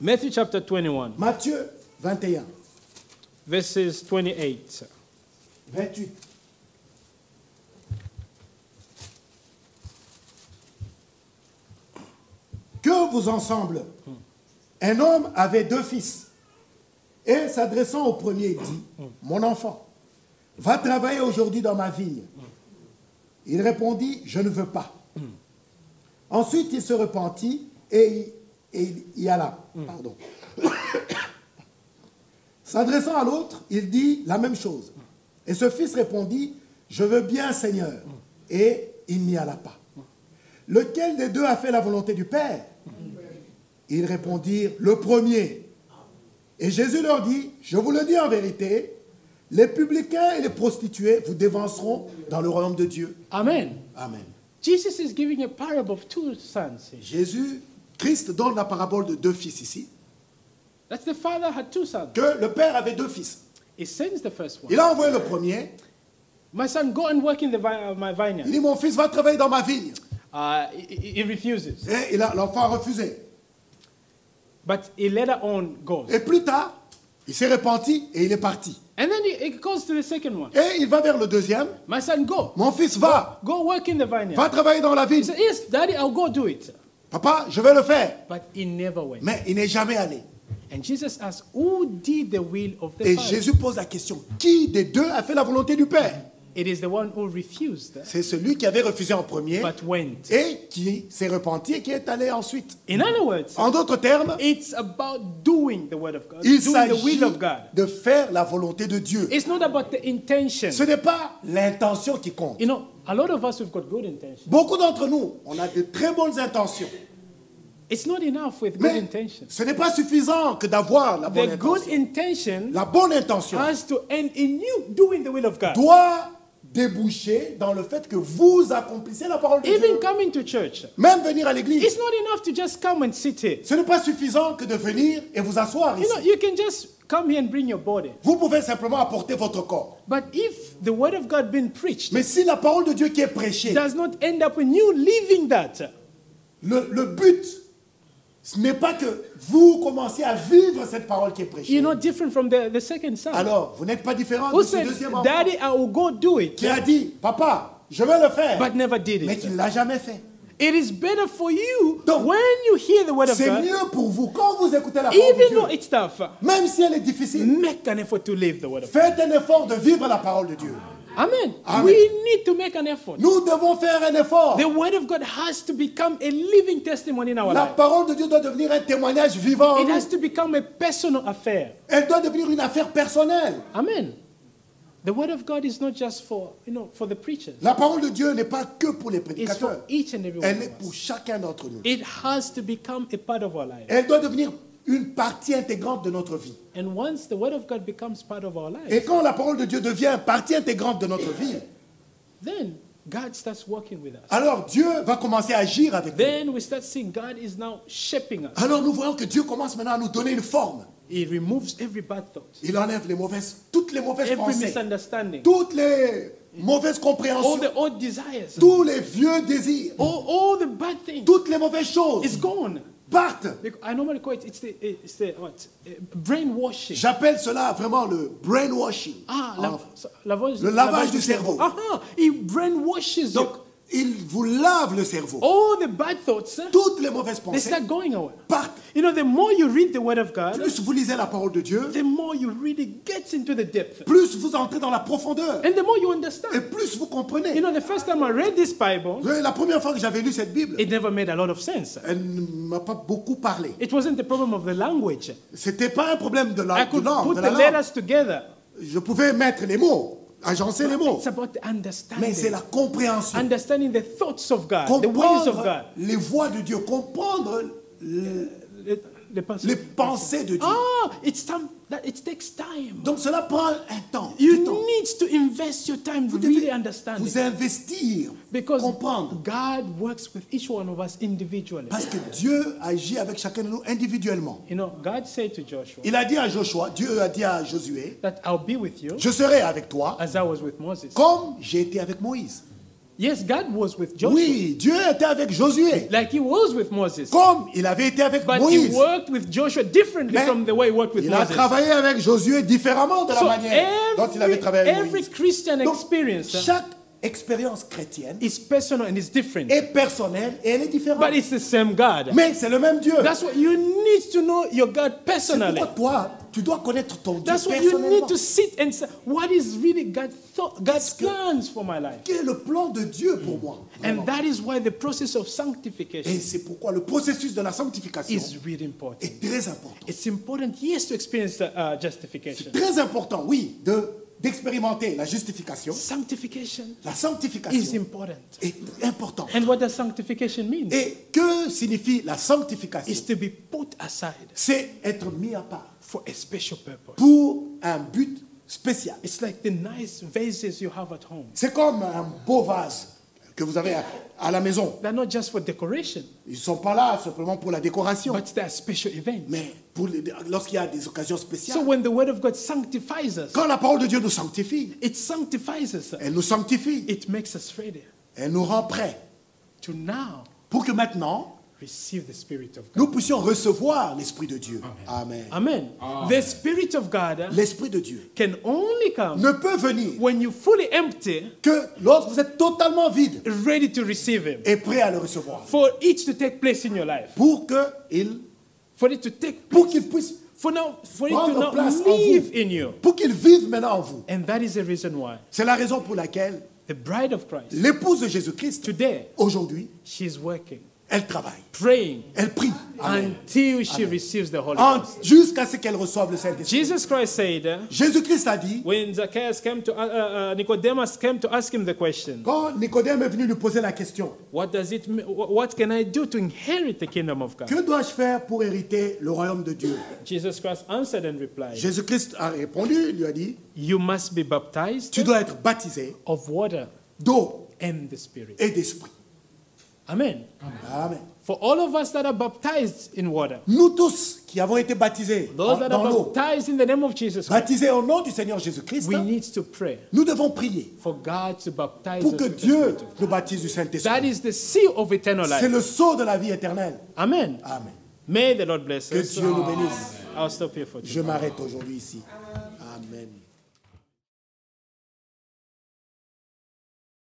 Matthew chapter 21, Matthieu 21, verses 28. 28. Que vous en semble? Un homme avait 2 fils. Et s'adressant au premier, il dit, mon enfant, va travailler aujourd'hui dans ma vigne. Il répondit, je ne veux pas. Ensuite, il se repentit et il y alla. Pardon. S'adressant à l'autre, il dit la même chose. Et ce fils répondit, je veux bien, Seigneur. Et il n'y alla pas. Lequel des deux a fait la volonté du Père? Ils répondirent, le premier. Et Jésus leur dit, je vous le dis en vérité, les publicains et les prostituées vous dévanceront dans le royaume de Dieu. Amen. Amen. Jesus is giving a parable of 2 sons. Jésus, Christ donne la parabole de 2 fils ici, That the father had 2 sons. que le père avait 2 fils. He sends the first one. Il a envoyé le premier, My son, go and work in my il vineyard. dit, mon fils va travailler dans ma vigne. He refuses. Et l'enfant a refusé. But he later on goes. Et plus tard, il s'est repenti et il est parti. And then he goes to the second one. Et il va vers le deuxième. My son, go. Mon fils, va Go work in the vineyard. va travailler dans la He vigne. said, yes, daddy, I'll go do it. Papa, je vais le faire. But he never went. Mais il n'est jamais allé. And Jesus asked, who did the will of the Et Father? Jésus pose la question, qui des deux a fait la volonté du Père? It is the one who refused, C'est celui qui avait refusé en premier but went. et qui s'est repenti et qui est allé ensuite. In other words, En d'autres termes, it's about doing the word of God, il doing the s'agit will of God. de faire la volonté de Dieu. It's not about the intention. Ce n'est pas l'intention qui compte. You know, a lot of us have got good intention. Beaucoup d'entre nous, on a de très bonnes intentions. It's not enough with good Mais intention. ce n'est pas suffisant que d'avoir la bonne The good intention. intention La bonne intention has to end in you doing the will of God. doit déboucher dans le fait que vous accomplissez la parole de Even Dieu. coming to church, Même venir à l'église. it's not enough to just come and sit here. Ce n'est pas suffisant que de venir et vous asseoir You ici. know, you can just come here and bring your body. Vous pouvez simplement apporter votre corps. But if the word of God being preached Mais si la parole de Dieu qui est prêchée, does not end up in you living that, le but, ce n'est pas que vous commenciez à vivre cette parole qui est prêchée. you're not different from the second son. Alors, vous n'êtes pas différent Who de ce said, deuxième enfant Daddy, I will go do it, qui a dit, papa, je vais le faire, but never did mais it. qui ne l'a jamais fait. It is better for you Donc, when you hear the word of C'est God, mieux pour vous quand vous écoutez la parole de even Dieu, though it's tough, même si elle est difficile. make an effort to live the word of God. Faites un effort de vivre la parole de Dieu. Amen. Amen. We need to make an effort. Nous devons faire un effort. The word of God has to become a living testimony in our La life. parole de Dieu doit devenir un témoignage vivant en It nous. has to become a personal affair. Elle doit devenir une affaire personnelle. Amen. The word of God is not just for, for the preachers. La parole de Dieu n'est pas que pour les It's prédicateurs. for each and every one Elle of est pour us. chacun d'entre nous. It has to become a part of our life. Elle doit devenir une partie intégrante de notre vie. And once the word of God becomes part of our Et life, quand la parole de Dieu devient partie intégrante de notre vie, then God starts working with us. alors Dieu va commencer à agir avec nous. Then we start seeing God is now shaping us. Alors nous voyons que Dieu commence maintenant à nous donner une forme. He removes every bad thought, Il enlève toutes les mauvaises every pensées, misunderstanding, toutes les mauvaises all compréhensions, the old desires, tous les vieux désirs, all the bad things. toutes les mauvaises choses It's gone. partent. I normally call it, it's the what? Brainwashing. J'appelle cela vraiment le brainwashing. Ah, Le lavage du cerveau. Aha, he brainwashes Donc, you. il vous lave le cerveau. All the bad thoughts, Toutes les mauvaises they pensées start going away. partent. The more you read the word of God, Plus vous lisez la parole de Dieu, the more you really get into the depth. plus vous entrez dans la profondeur. And the more you Et understand. plus vous comprenez. The first time I read this Bible, La première fois que j'avais lu cette Bible, it never made a lot of sense. elle ne m'a pas beaucoup parlé. It wasn't the problem of the language. C'était pas un problème de I la could langue, put de the la langue. letters together. Je pouvais mettre les mots, agencer les mots. It's about Mais c'est understanding. la compréhension. Understanding the thoughts of God, the ways of Comprendre God. les voies de Dieu, comprendre Les pensées. les pensées de Dieu. Ah, it takes time. Donc cela prend un temps. You du temps. need to invest your time Vous really devez understanding. vous investir, Because comprendre. God works with each one of us individually. Parce que Dieu agit avec chacun de nous individuellement. God said to Joshua Il a dit à Joshua, Dieu a dit à Josué, that I'll be with you je serai avec toi as I was with Moses. comme j'ai été avec Moïse. Yes, God was with Joshua. Oui, Dieu était avec Josué Like he was with Moses. comme il avait été avec But he Moïse. worked with Joshua differently Mais from the way he worked with Il a Moses. travaillé avec Josué différemment de la So manière dont il avait travaillé avec every Moïse. Christian Donc, experience chaque expérience chrétienne is personal and is different. est personnelle et elle est différente. But it's the same God. Mais c'est le même Dieu. That's why you need to know your God C'est personally. pourquoi toi, tu dois connaître ton Dieu That's why you personnellement. need to sit and say, what is really God's plans for my life? Quel est le plan de Dieu pour moi? Vraiment. And that is why the process of Et sanctification c'est pourquoi le processus de la sanctification is really important. est très important. It's important, yes, to experience justification. C'est très important, oui, d'expérimenter la justification. Sanctification La is sanctification important. est importante. And what does sanctification mean? Et que signifie la sanctification? Is to be put aside C'est être mis à part for a special purpose. pour un but spécial. It's like the nice vases you have at home. C'est comme un beau vase que vous avez à la maison. They're not just for decoration, Ils ne sont pas là simplement pour la décoration, but they're special events. mais lorsqu'il y a des occasions So spéciales. when the word of God sanctifies us, Quand la parole de Dieu nous sanctifie, it sanctifies us. elle nous sanctifie, It makes us ready elle nous rend prêts to now pour que maintenant, receive the Spirit of God. nous puissions recevoir l'Esprit de Dieu. Amen. Amen. The Spirit of God L'Esprit de Dieu can only come ne peut venir when you're fully empty, que lorsque vous êtes totalement vide ready to receive Him. et prêt à le recevoir. For it to take place in your life. Pour qu'il For it to take place. puisse, For it to prendre now place en live vous. in you. Pour qu'il vive maintenant en vous. And that is the reason why C'est la raison pour laquelle the bride of Christ, l'épouse de Jésus-Christ, today, aujourd'hui, she's working, elle travaille, praying, elle prie. Amen. until she receives the Holy Ghost. Jusqu'à ce qu'elle reçoive le Saint-Esprit. Jesus Christ said, Jésus-Christ a dit, when Zacchaeus came to, Nicodemus came to ask him the question, quand Nicodème est venu lui poser la question, what can I do to inherit the kingdom of God? que dois-je faire pour hériter le royaume de Dieu? Jesus Christ answered and replied, Jésus-Christ a répondu, il lui a dit, you must be baptized tu dois être baptisé of water d'eau and the Spirit. et d'esprit. Amen. Amen. For all of us that are baptized in water, Nous tous qui avons été baptisés those that dans are l'eau, baptized in the name of Jesus Christ, baptisés au nom du Seigneur Jésus-Christ, we need to pray nous devons prier for God to baptize pour us que with the Dieu Spirit of God. nous baptise du That Saint-Esprit. is the seal of eternal C'est life. le sceau de la vie éternelle. Amen. Amen. May the Lord bless Que us. Dieu nous bénisse. I'll stop here for Je today. m'arrête aujourd'hui ici.